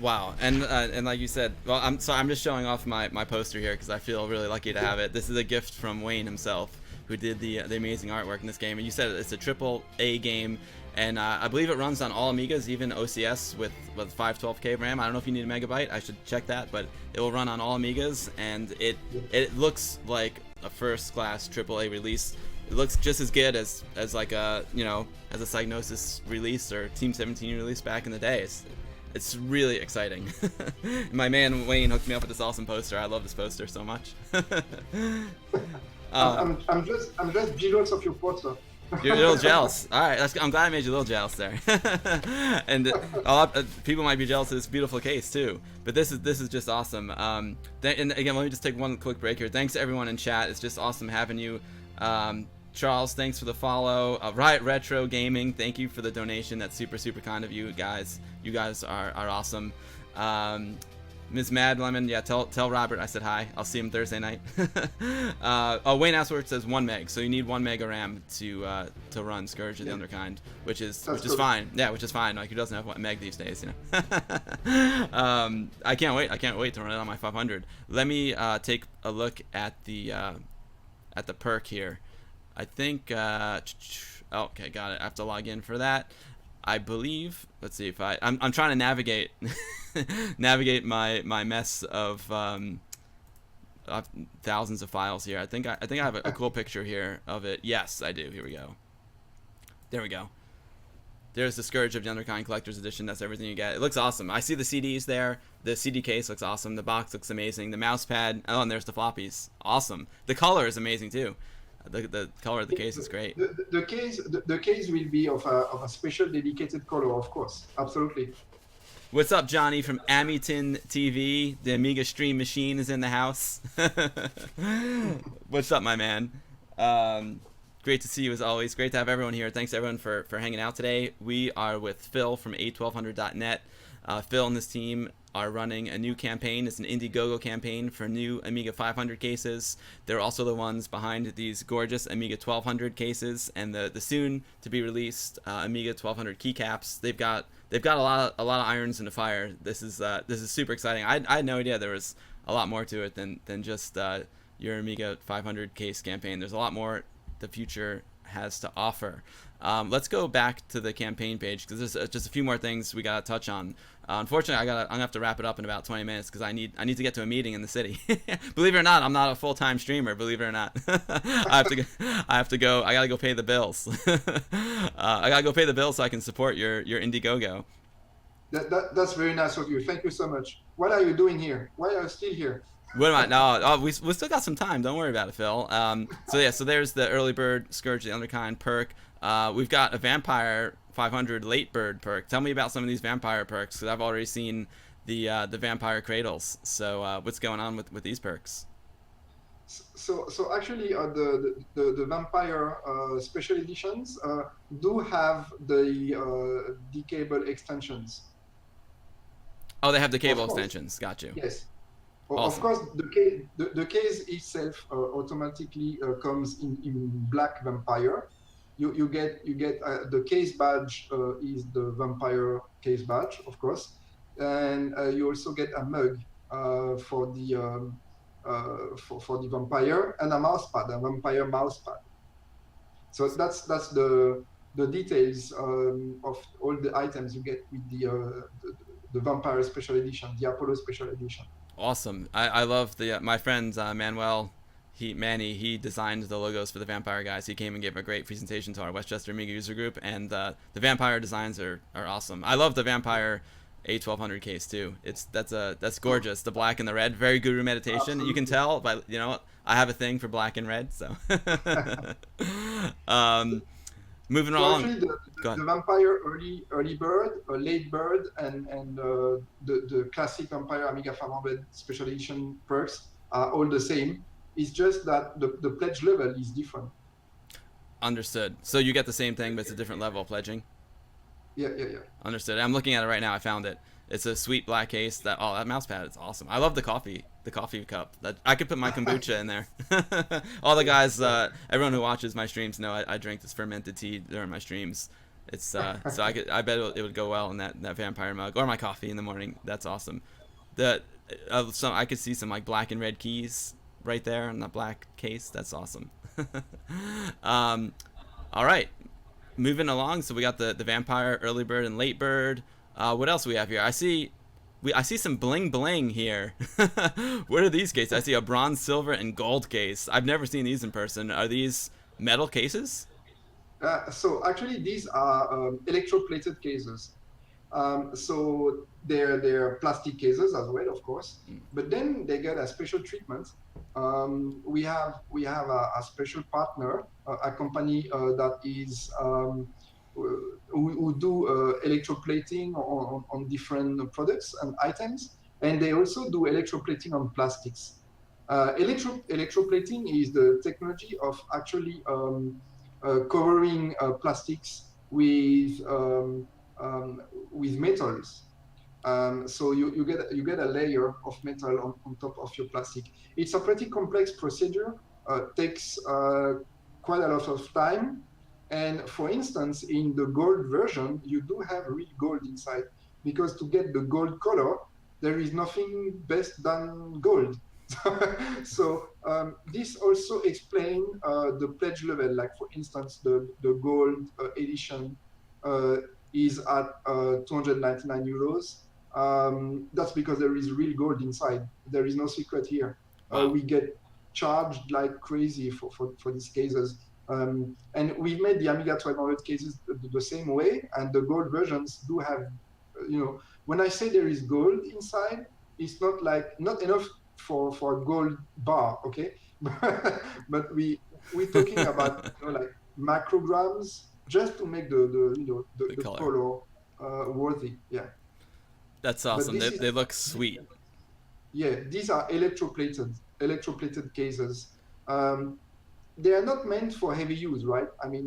Speaker 4: Wow, and like you said, well, I'm just showing off my poster here because I feel really lucky to have it. This is a gift from Wayne himself, who did the amazing artwork in this game. And you said it's a AAA game, and I believe it runs on all Amigas, even OCS with 512K RAM. I don't know if you need a megabyte. I should check that, but it will run on all Amigas, and it looks like a first-class AAA release. It looks just as good as like a as a Psygnosis release or Team 17 release back in the day. It's really exciting. My man Wayne hooked me up with this awesome poster. I love this poster so much.
Speaker 3: I'm just jealous of your poster.
Speaker 4: You're a little jealous. All right, I'm glad I made you a little jealous there. And people might be jealous of this beautiful case too. But this is just awesome. And again, let me just take one quick break here. Thanks to everyone in chat. It's just awesome having you. Charles, thanks for the follow. Riot Retro Gaming, thank you for the donation. That's super kind of you guys. You guys are awesome. Ms. Mad Lemon, yeah, tell Robert I said hi. I'll see him Thursday night. Wayne Asworth says 1 meg, so you need 1 meg of RAM to run Scourge of the Underkind, which is fine. Yeah, which is fine. Like, who doesn't have 1 meg these days, you know? I can't wait to run it on my 500. Let me take a look at the perk here. I think okay, got it. I have to log in for that. I believe, let's see if I'm trying to navigate my mess of thousands of files here. I think I have a cool picture here of it. Yes, I do. Here we go. There we go. There's the Scourge of the Underkind Collector's Edition. That's everything you get. It looks awesome. I see the CDs there. The CD case looks awesome. The box looks amazing. The mouse pad. Oh, and there's the floppies. Awesome. The color is amazing too. The color of the case is great.
Speaker 3: The case will be of a special dedicated color, of course. Absolutely.
Speaker 4: What's up, Johnny from Amiton TV? The Amiga Stream Machine is in the house. What's up, my man? Great to see you as always. Great to have everyone here. Thanks everyone for hanging out today. We are with Phil from A1200.net. Phil and his team are running a new campaign. It's an Indiegogo campaign for new Amiga 500 cases. They're also the ones behind these gorgeous Amiga 1200 cases and the soon to be released Amiga 1200 keycaps. They've got a lot of irons in the fire. This is super exciting. I had no idea there was a lot more to it than just your Amiga 500 case campaign. There's a lot more the future has to offer. Let's go back to the campaign page because there's just a few more things we gotta touch on. Unfortunately, I'm gonna have to wrap it up in about 20 minutes because I need to get to a meeting in the city. Believe it or not, I'm not a full-time streamer. Believe it or not, I have to go. I gotta go pay the bills. I gotta go pay the bills so I can support your Indiegogo.
Speaker 3: That's very nice of you. Thank you so much. What are you doing here? Why are you still here?
Speaker 4: What am I? No, we still got some time. Don't worry about it, Phil. So there's the early bird Scourge of the Underkind perk. We've got a Vampire 500 late bird perk. Tell me about some of these vampire perks because I've already seen the vampire cradles. So what's going on with these perks?
Speaker 3: So actually, the vampire special editions do have the decable extensions.
Speaker 4: Oh, they have the cable extensions. Got you.
Speaker 3: Yes.
Speaker 4: Awesome.
Speaker 3: Of course, the case itself automatically comes in black vampire. You get the case badge is the vampire case badge, of course, and you also get a mug for the vampire and a vampire mouse pad. So that's the details of all the items you get with the vampire special edition, the Apollo special edition.
Speaker 4: Awesome. I love my friend Manuel Manny designed the logos for the Vampire guys. He came and gave a great presentation to our Westchester Amiga user group, and the Vampire designs are awesome. I love the Vampire A1200 case too. That's gorgeous. The black and the red, very guru meditation.
Speaker 3: Absolutely.
Speaker 4: You can tell, but I have a thing for black and red. So moving
Speaker 3: So
Speaker 4: on.
Speaker 3: actually, the Vampire early bird, late bird, and the classic Vampire Amiga 500 Special Edition perks are all the same. It's just that the pledge level is different.
Speaker 4: Understood. So you get the same thing, but it's a different level of pledging.
Speaker 3: Yeah.
Speaker 4: Understood. I'm looking at it right now. I found it. It's a sweet black case. That mouse pad is awesome. I love the coffee cup. That I could put my kombucha in there. All the guys, everyone who watches my streams know I drink this fermented tea during my streams. It's so I bet it would go well in that Vampire mug or my coffee in the morning. That's awesome. I could see some like black and red keys right there in the black case. That's awesome. All right. Moving along, so we got the Vampire, early bird, and late bird. What else do we have here? I see some bling bling here. What are these cases? I see a bronze, silver, and gold case. I've never seen these in person. Are these metal cases?
Speaker 3: So actually, these are electroplated cases. So they're plastic cases as well, of course. But then they get a special treatment. We have a special partner, a company that is who do electroplating on different products and items, and they also do electroplating on plastics. Electroplating is the technology of actually covering plastics with metals. So you get a layer of metal on top of your plastic. It's a pretty complex procedure. Takes quite a lot of time. And for instance, in the gold version, you do have real gold inside, because to get the gold color, there is nothing best than gold. So this also explains the pledge level. Like for instance, the gold edition is at 299 euros. That's because there is real gold inside. There is no secret here.
Speaker 4: Wow.
Speaker 3: We get charged like crazy for these cases. And we've made the Amiga 1200 cases the same way, and the gold versions do have, when I say there is gold inside, it's not enough for a gold bar, okay? But we're talking about like micrograms just to make the color worthy. Yeah.
Speaker 4: That's awesome. They look sweet.
Speaker 3: Yeah, these are electroplated cases. They are not meant for heavy use, right? I mean,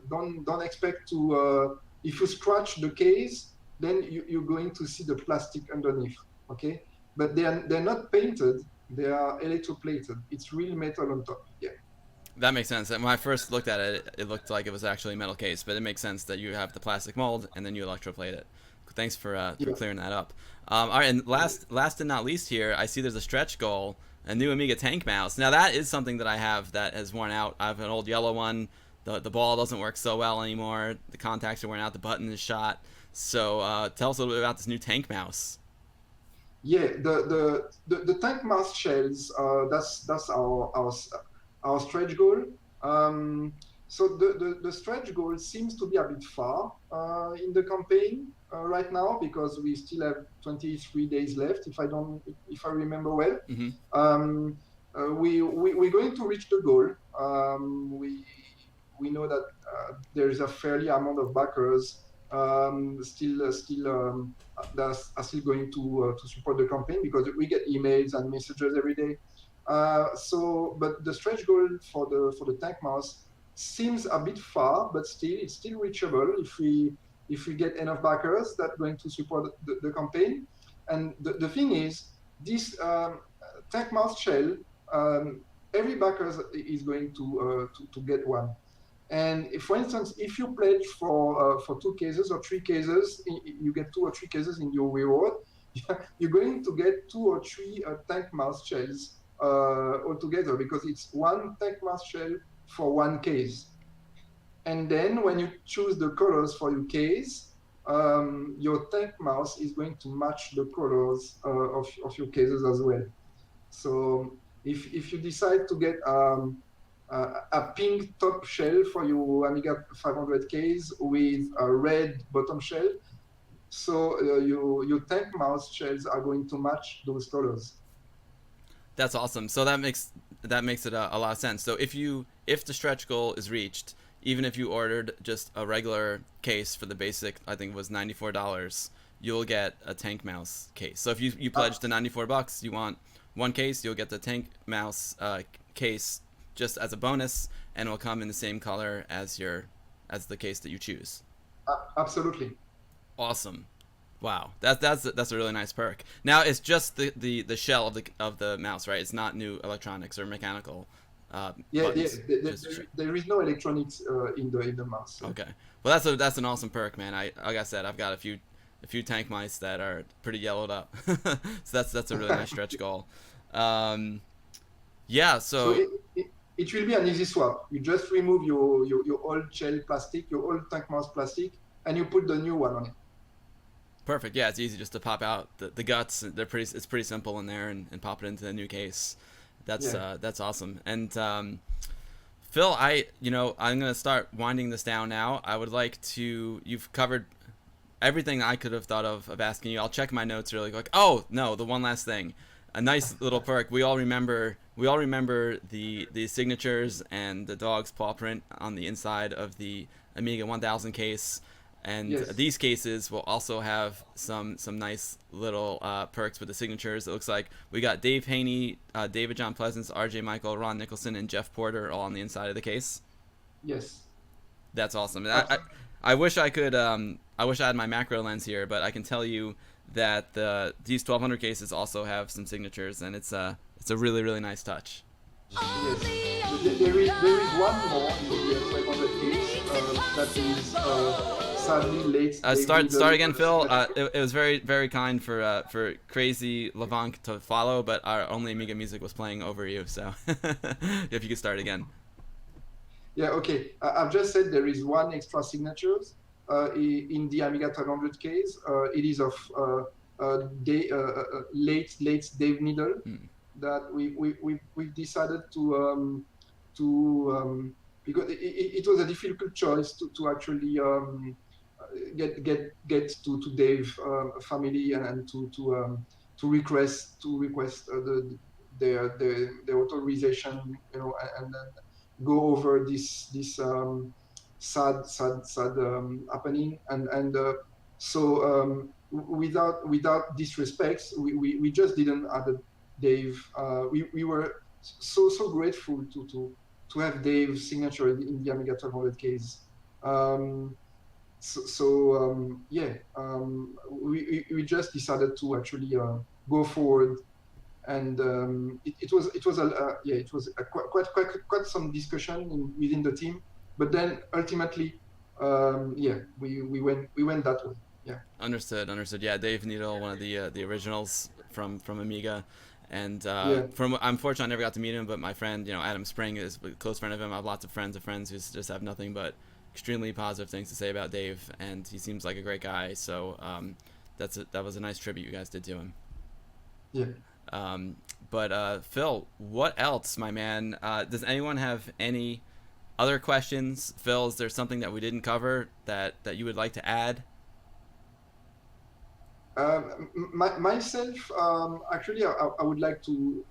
Speaker 3: don't expect to. If you scratch the case, then you're going to see the plastic underneath, okay? But they're not painted. They are electroplated. It's real metal on top. Yeah.
Speaker 4: That makes sense. And when I first looked at it, it looked like it was actually a metal case, but it makes sense that you have the plastic mold and then you electroplate it. Thanks for clearing that up. All right, and last and not least here, I see there's a stretch goal, a new Amiga tank mouse. Now that is something that I have that has worn out. I have an old yellow one. The ball doesn't work so well anymore. The contacts are worn out. The button is shot. So tell us a little bit about this new tank mouse.
Speaker 3: Yeah, the tank mouse shells. That's our stretch goal. So the stretch goal seems to be a bit far in the campaign right now, because we still have 23 days left, if I remember well.
Speaker 4: Mm-hmm.
Speaker 3: We're going to reach the goal. We know that there is a fairly amount of backers still that are still going to support the campaign, because we get emails and messages every day. But the stretch goal for the tank mouse seems a bit far, but it's still reachable if we get enough backers that are going to support the campaign. And the thing is, this tank mouse shell, every backer is going to get one. And if, for instance, if you pledge for 2 cases or 3 cases, you get 2 or 3 cases in your reward. You're going to get 2 or 3 tank mouse shells altogether, because it's 1 tank mouse shell for 1 case. And then when you choose the colors for your case, your tank mouse is going to match the colors of your cases as well. So if you decide to get a pink top shell for your Amiga 500Ks with a red bottom shell, so your tank mouse shells are going to match those colors.
Speaker 4: That's awesome. So that makes it a lot of sense. So if the stretch goal is reached, even if you ordered just a regular case for the basic, I think it was $94, you'll get a tank mouse case. So if you pledge to $94, you want one case, you'll get the tank mouse case just as a bonus, and it will come in the same color as the case that you choose.
Speaker 3: Absolutely.
Speaker 4: Awesome. Wow, that's a really nice perk. Now it's just the shell of the mouse, right? It's not new electronics or mechanical.
Speaker 3: Yeah,
Speaker 4: buttons.
Speaker 3: there is no electronics in the mouse. So.
Speaker 4: Okay, well that's an awesome perk, man. Like I said, I've got a few tank mice that are pretty yellowed up, so that's a really nice stretch goal. Yeah, so
Speaker 3: it will be an easy swap. You just remove your old shell plastic, your old tank mouse plastic, and you put the new one on it.
Speaker 4: perfect. Yeah, it's easy just to pop out the guts. It's pretty simple in there and pop it into the new case. That's awesome. And Phil, I'm gonna start winding this down now. I would like to. You've covered everything I could have thought of asking you. I'll check my notes really quick. Oh no, the one last thing, a nice little perk. We all remember the signatures and the dog's paw print on the inside of the Amiga 1000 case. And
Speaker 3: yes.
Speaker 4: These cases will also have some nice little perks with the signatures. It looks like we got Dave Haney, David John Pleasance, R.J. Michael, Ron Nicholson, and Jeff Porter all on the inside of the case.
Speaker 3: Yes.
Speaker 4: That's awesome. I wish I could. I wish I had my macro lens here, but I can tell you that these 1200 cases also have some signatures, and it's a really nice touch.
Speaker 3: Yes. There is one more in the 500 case that is. Sadly late.
Speaker 4: Start again, Phil. It was very kind for Crazy Levanc to follow, but our only Amiga music was playing over you. So if you could start again.
Speaker 3: Yeah. Okay. I've just said there is one extra signatures in the Amiga 1200 case. It is of late Dave Needle that we've decided to because it was a difficult choice to actually. Get to Dave family and to request their authorization, and then go over this sad happening, and so without disrespects, we just didn't add Dave. We were so grateful to have Dave's signature in the Amiga 1200 case. We just decided to actually go forward, and it was quite some discussion within the team, but then ultimately we went that way. Yeah.
Speaker 4: Understood. Yeah, Dave Needle, one of the originals from Amiga. And I'm fortunate I never got to meet him, but my friend, Adam Spring is a close friend of him. I have lots of friends who just have nothing but extremely positive things to say about Dave, and he seems like a great guy. So that was a nice tribute you guys did to him.
Speaker 3: Yeah.
Speaker 4: But Phil, what else, my man? Does anyone have any other questions? Phil, is there something that we didn't cover that you would like to add?
Speaker 3: Myself, actually, I would like to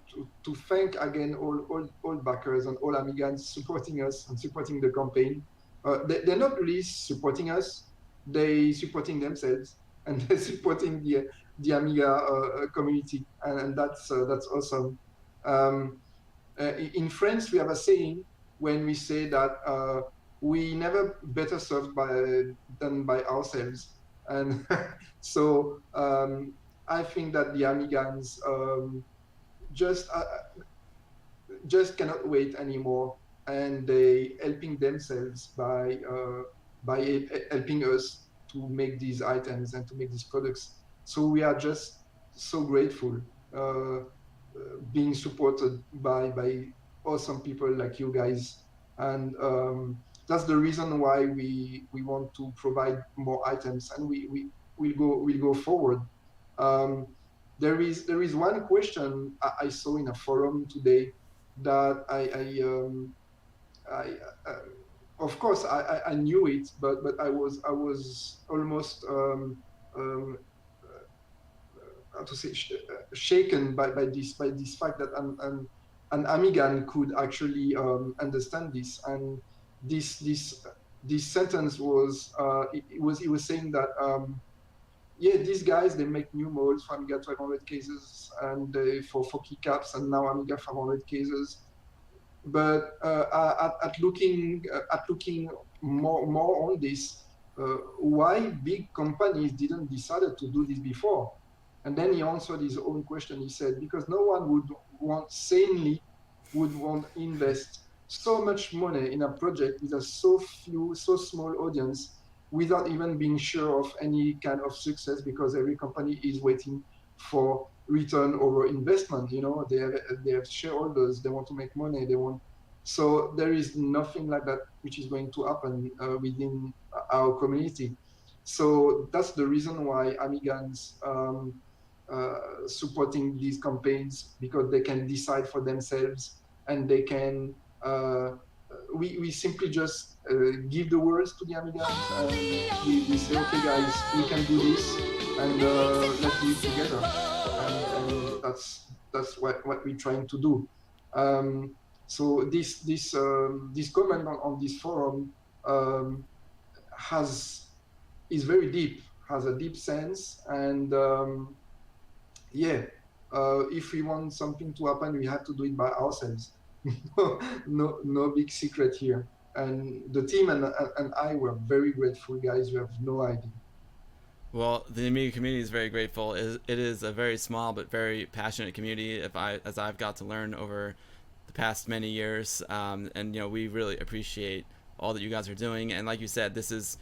Speaker 3: thank again all backers and all Amigans supporting us and supporting the campaign. They're not really supporting us; they're supporting themselves, and they're supporting the Amiga community, and that's awesome. In France, we have a saying when we say that we never better served than by ourselves, and so I think that the Amigans just cannot wait anymore, and they helping themselves by helping us to make these items and to make these products. So we are just so grateful being supported by awesome people like you guys, and that's the reason why we want to provide more items, and we'll go forward. there is one question I saw in a forum today that I of course I knew it, but I was almost how to say shaken by this fact that an Amigan could actually understand this. And this this this sentence was he was saying that yeah, these guys, they make new molds for Amiga 1200 cases and for keycaps, and now Amiga 500 cases. But at looking more on this, why big companies didn't decide to do this before? And then he answered his own question. He said, because no one would want invest so much money in a project with a so small audience without even being sure of any kind of success, because every company is waiting for return over investment. You know, they have shareholders, they want to make money, they want. So there is nothing like that which is going to happen within our community. So that's the reason why Amigans supporting these campaigns, because they can decide for themselves, and they can we simply just give the words to the Amigans, and we say, okay guys, we can do this, and let's do it together. And that's what we're trying to do. So this comment on this forum is very deep, has a deep sense, and yeah, if we want something to happen, we have to do it by ourselves. No big secret here. And the team and I were very grateful, guys. You have no idea.
Speaker 4: Well, the Amiga community is very grateful. It is a very small but very passionate community. As I've got to learn over the past many years, and you know, we really appreciate all that you guys are doing. And like you said, this is,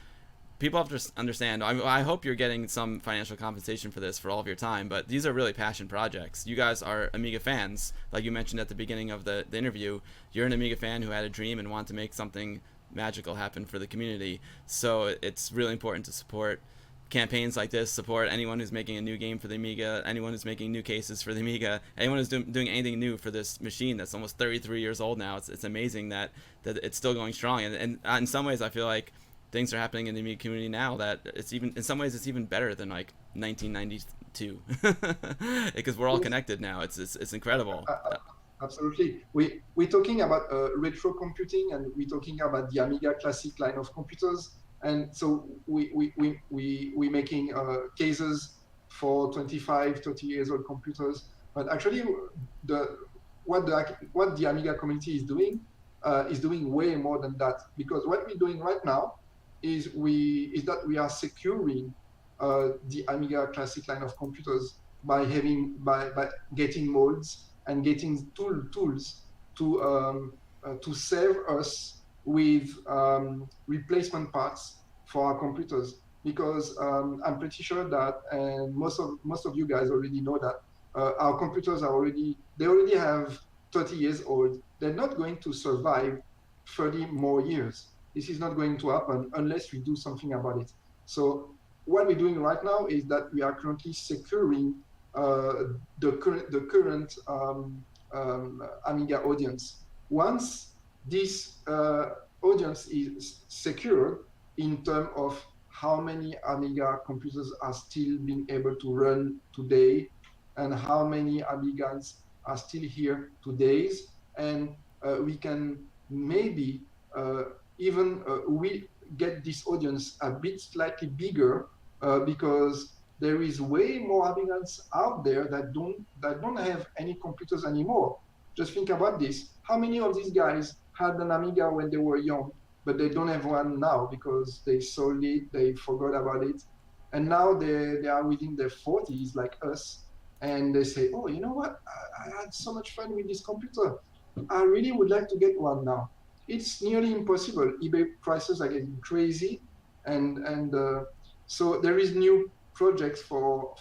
Speaker 4: people have to understand. I hope you're getting some financial compensation for this, for all of your time, but these are really passion projects. You guys are Amiga fans, like you mentioned at the beginning of the interview. You're an Amiga fan who had a dream and wanted to make something magical happen for the community. So it's really important to support campaigns like this, support anyone who's making a new game for the Amiga, anyone who's making new cases for the Amiga, anyone who's doing anything new for this machine that's almost 33 years old now. It's amazing that it's still going strong. And in some ways, I feel like things are happening in the Amiga community now that it's even, in some ways, it's even better than like 1992, because we're all connected now. It's incredible.
Speaker 3: Absolutely. We're talking about retro computing, and we're talking about the Amiga Classic line of computers. And so we're making cases for 25, 30 years old computers. But actually, what the Amiga community is doing way more than that. Because what we're doing right now is that we are securing the Amiga Classic line of computers by getting molds and getting tools to save us with replacement parts for our computers. Because I'm pretty sure that, and most of you guys already know that our computers already have 30 years old. They're not going to survive 30 more years. This is not going to happen unless we do something about it. So what we're doing right now is that we are currently securing the current Amiga audience. Once this audience is secured in terms of how many Amiga computers are still being able to run today, and how many Amigans are still here today, and we can maybe even we get this audience a bit slightly bigger, because there is way more Amigans out there that don't have any computers anymore. Just think about this. How many of these guys had an Amiga when they were young, but they don't have one now because they sold it, they forgot about it, and now they are within their 40s like us, and they say, oh, you know what? I had so much fun with this computer. I really would like to get one now. It's nearly impossible. eBay prices are getting crazy, and so there is new projects for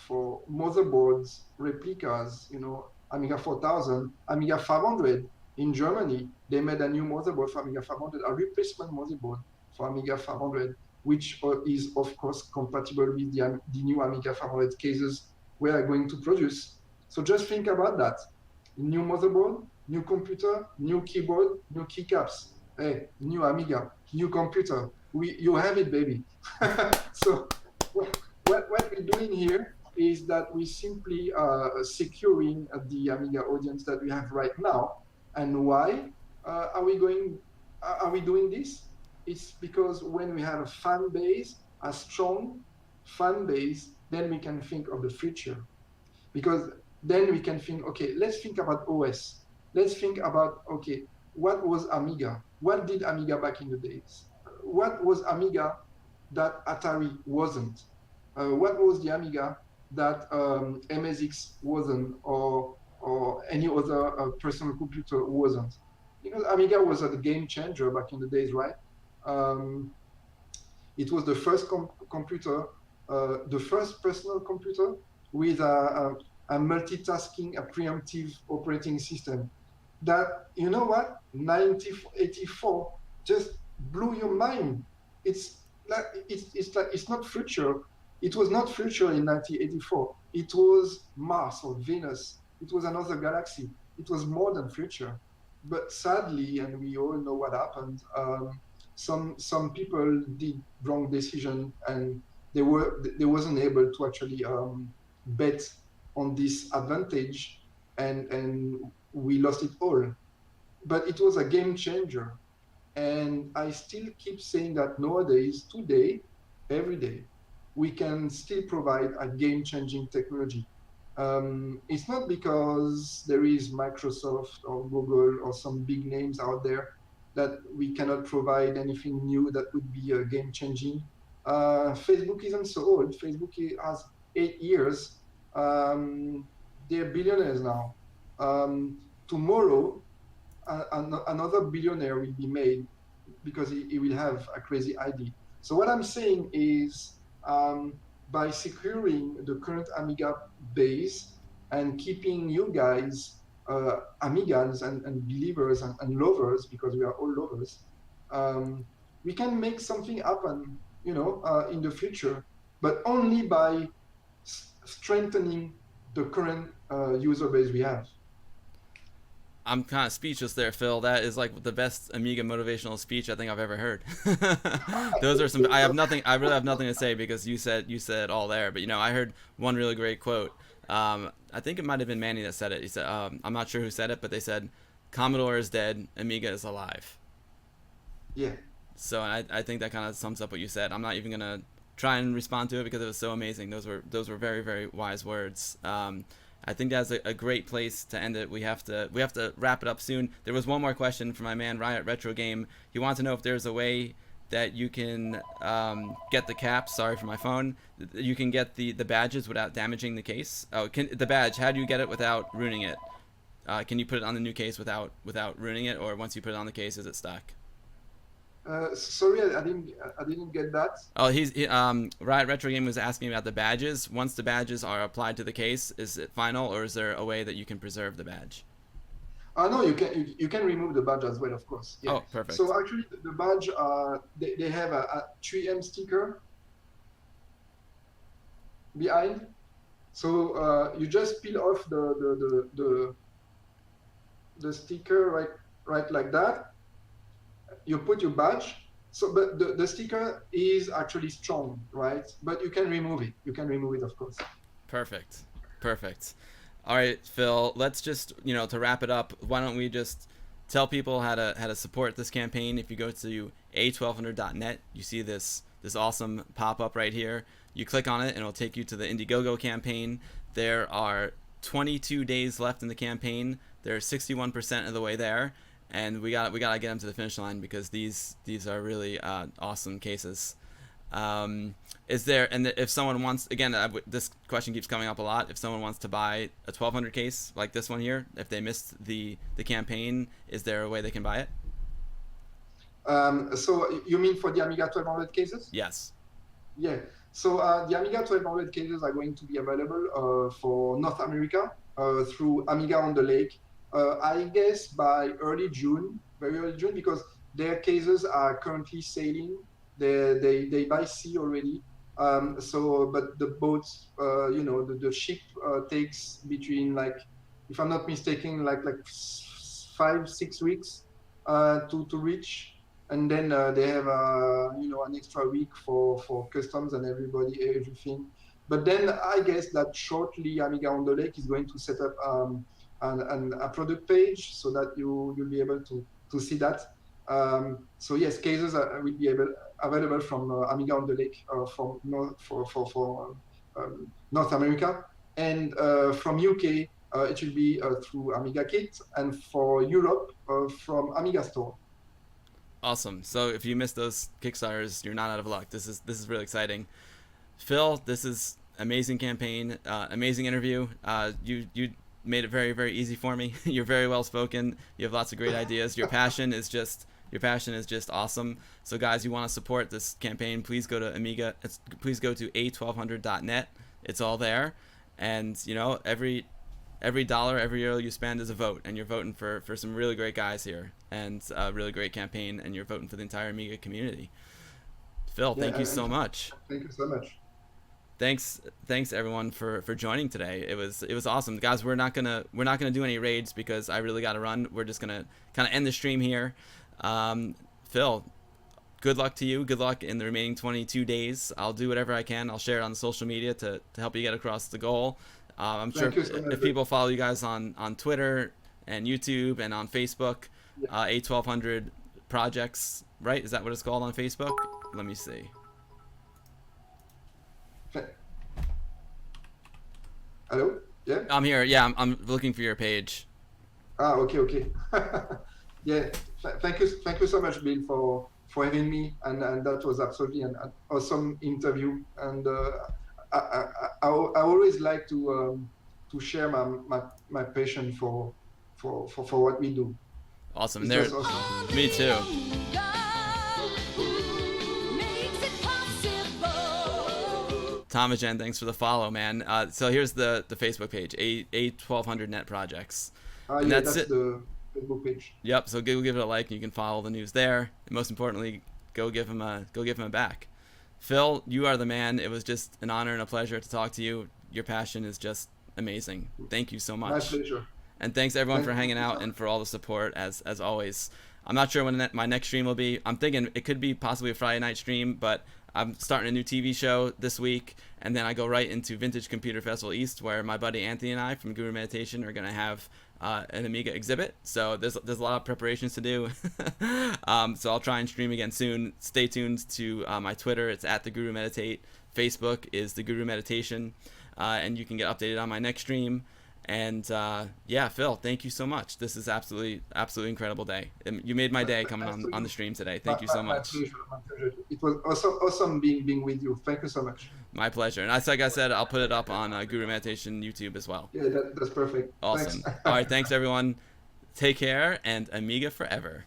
Speaker 3: motherboards, replicas. You know, Amiga 4000, Amiga 500 in Germany. They made a new motherboard for Amiga 500, a replacement motherboard for Amiga 500, which is of course compatible with the new Amiga 500 cases we are going to produce. So just think about that. New motherboard, new computer, new keyboard, new keycaps. Hey, new Amiga, new computer. You have it, baby. So what we're doing here is that we simply securing the Amiga audience that we have right now. And why are we doing this? It's because when we have a fan base, a strong fan base, then we can think of the future. Because then we can think, okay, let's think about OS. Let's think about, okay, what was Amiga? What did Amiga back in the days? What was Amiga that Atari wasn't? What was the Amiga that MSX wasn't, or any other personal computer wasn't? Because Amiga was a game changer back in the days, right? It was the first computer, the first personal computer with a multitasking, a preemptive operating system. That, you know what, 1984 just blew your mind. It's not future. It was not future in 1984. It was Mars or Venus. It was another galaxy. It was more than future. But sadly, and we all know what happened, some people did wrong decision, and they wasn't able to actually bet on this advantage, and we lost it all. But it was a game changer. And I still keep saying that nowadays, today, every day, we can still provide a game-changing technology. It's not because there is Microsoft or Google or some big names out there that we cannot provide anything new that would be game-changing. Facebook isn't so old. Facebook has 8 years. They're billionaires now. Tomorrow, another billionaire will be made because he will have a crazy idea. So what I'm saying is, by securing the current Amiga base and keeping you guys Amigans and believers and lovers, because we are all lovers, we can make something happen, in the future, but only by strengthening the current user base we have.
Speaker 4: I'm kind of speechless there, Phil. That is like the best Amiga motivational speech I think I've ever heard. Those are some. I really have nothing to say because you said it all there. But I heard one really great quote. I think it might have been Manny that said it. He said, I'm not sure who said it, but they said, "Commodore is dead, Amiga is alive."
Speaker 3: Yeah.
Speaker 4: So I think that kind of sums up what you said. I'm not even gonna try and respond to it because it was so amazing. Those were very, very wise words. I think that's a great place to end it. We have to wrap it up soon. There was one more question from my man Riot Retro Game. He wants to know if there's a way that you can get the caps. Sorry for my phone. You can get the badges without damaging the case. Oh, the badge? How do you get it without ruining it? Can you put it on the new case without ruining it, or once you put it on the case, is it stuck?
Speaker 3: Sorry, I didn't get that.
Speaker 4: Oh, Riot Retro Game was asking about the badges. Once the badges are applied to the case, is it final, or is there a way that you can preserve the badge?
Speaker 3: No, you can remove the badge as well, of course. Yeah.
Speaker 4: Oh, perfect.
Speaker 3: So actually, the badge, they have a 3M sticker behind. So you just peel off the sticker right like that. You put your badge. So, but the sticker is actually strong, right? But you can remove it. You can remove it, of course.
Speaker 4: Perfect. All right, Phil. Let's just to wrap it up. Why don't we just tell people how to support this campaign? If you go to a1200.net, you see this awesome pop-up right here. You click on it, and it'll take you to the Indiegogo campaign. There are 22 days left in the campaign. They're 61% of the way there. And we gotta get them to the finish line because these are really awesome cases. Is there, and if someone wants, again, this question keeps coming up a lot. If someone wants to buy a 1200 case like this one here, if they missed the campaign, is there a way they can buy it?
Speaker 3: So you mean for the Amiga 1200 cases?
Speaker 4: Yes.
Speaker 3: Yeah. So the Amiga 1200 cases are going to be available for North America through Amiga on the Lake. I guess by very early June, because their cases are currently sailing. They by sea already. But the boats, the ship takes between, like, if I'm not mistaken, like 5-6 weeks to reach, and then they have an extra week for customs and everything. But then I guess that shortly Amiga on the Lake is going to set up a product page so that you'll be able to see that. So yes, cases will be available from Amiga on the Lake for North America, and from UK it will be through Amiga Kit, and for Europe from Amiga Store.
Speaker 4: Awesome. So if you missed those Kickstarters, you're not out of luck. This is really exciting. Phil, this is amazing campaign, amazing interview. You made it very, very easy for me. You're very well spoken. You have lots of great ideas. Your passion is just awesome. So guys, you want to support this campaign, please go to please go to a1200.net. It's all there. And every dollar, every euro you spend is a vote, and you're voting for some really great guys here, and a really great campaign, and you're voting for the entire Amiga community. Phil, thank you so much.
Speaker 3: Thank you so much.
Speaker 4: Thanks everyone for joining today. It was awesome, guys. We're not gonna do any raids because I really got to run. We're just gonna kind of end the stream here. Phil, good luck to you. Good luck in the remaining 22 days. I'll do whatever I can. I'll share it on social media to help you get across the goal. I'm sure if people follow you guys on Twitter and YouTube and on Facebook, A1200 Projects, right? Is that what it's called on Facebook? Let me see.
Speaker 3: Hello? Yeah?
Speaker 4: I'm here. Yeah, I'm looking for your page.
Speaker 3: Okay. Yeah, thank you so much, Bill, for having me, and that was absolutely an awesome interview. And I always like to share my passion for what we do.
Speaker 4: Awesome.
Speaker 3: Awesome.
Speaker 4: Me too. Thomas Jen, thanks for the follow, man. So here's the Facebook page, A1200 Projects.
Speaker 3: And that's it. The Facebook page.
Speaker 4: Yep. So go give it a like, and you can follow the news there. And most importantly, go give him a back. Phil, you are the man. It was just an honor and a pleasure to talk to you. Your passion is just amazing. Thank you so much.
Speaker 3: My pleasure.
Speaker 4: And thanks everyone for hanging out and for all the support as always. I'm not sure when my next stream will be. I'm thinking it could be possibly a Friday night stream, but I'm starting a new TV show this week, and then I go right into Vintage Computer Festival East, where my buddy Anthony and I from Guru Meditation are going to have an Amiga exhibit. So there's a lot of preparations to do. So I'll try and stream again soon. Stay tuned to my Twitter. It's @TheGuruMeditate. Facebook is The Guru Meditation, and you can get updated on my next stream. And yeah, Phil, thank you so much. This is absolutely incredible day. You made my day coming on the stream today. Thank you so much.
Speaker 3: My pleasure. It was awesome being with you. Thank you so much.
Speaker 4: My pleasure. And like I said, I'll put it up on Guru Meditation YouTube as well.
Speaker 3: Yeah, that's perfect.
Speaker 4: Awesome.
Speaker 3: Thanks.
Speaker 4: All right, thanks everyone. Take care, and Amiga forever.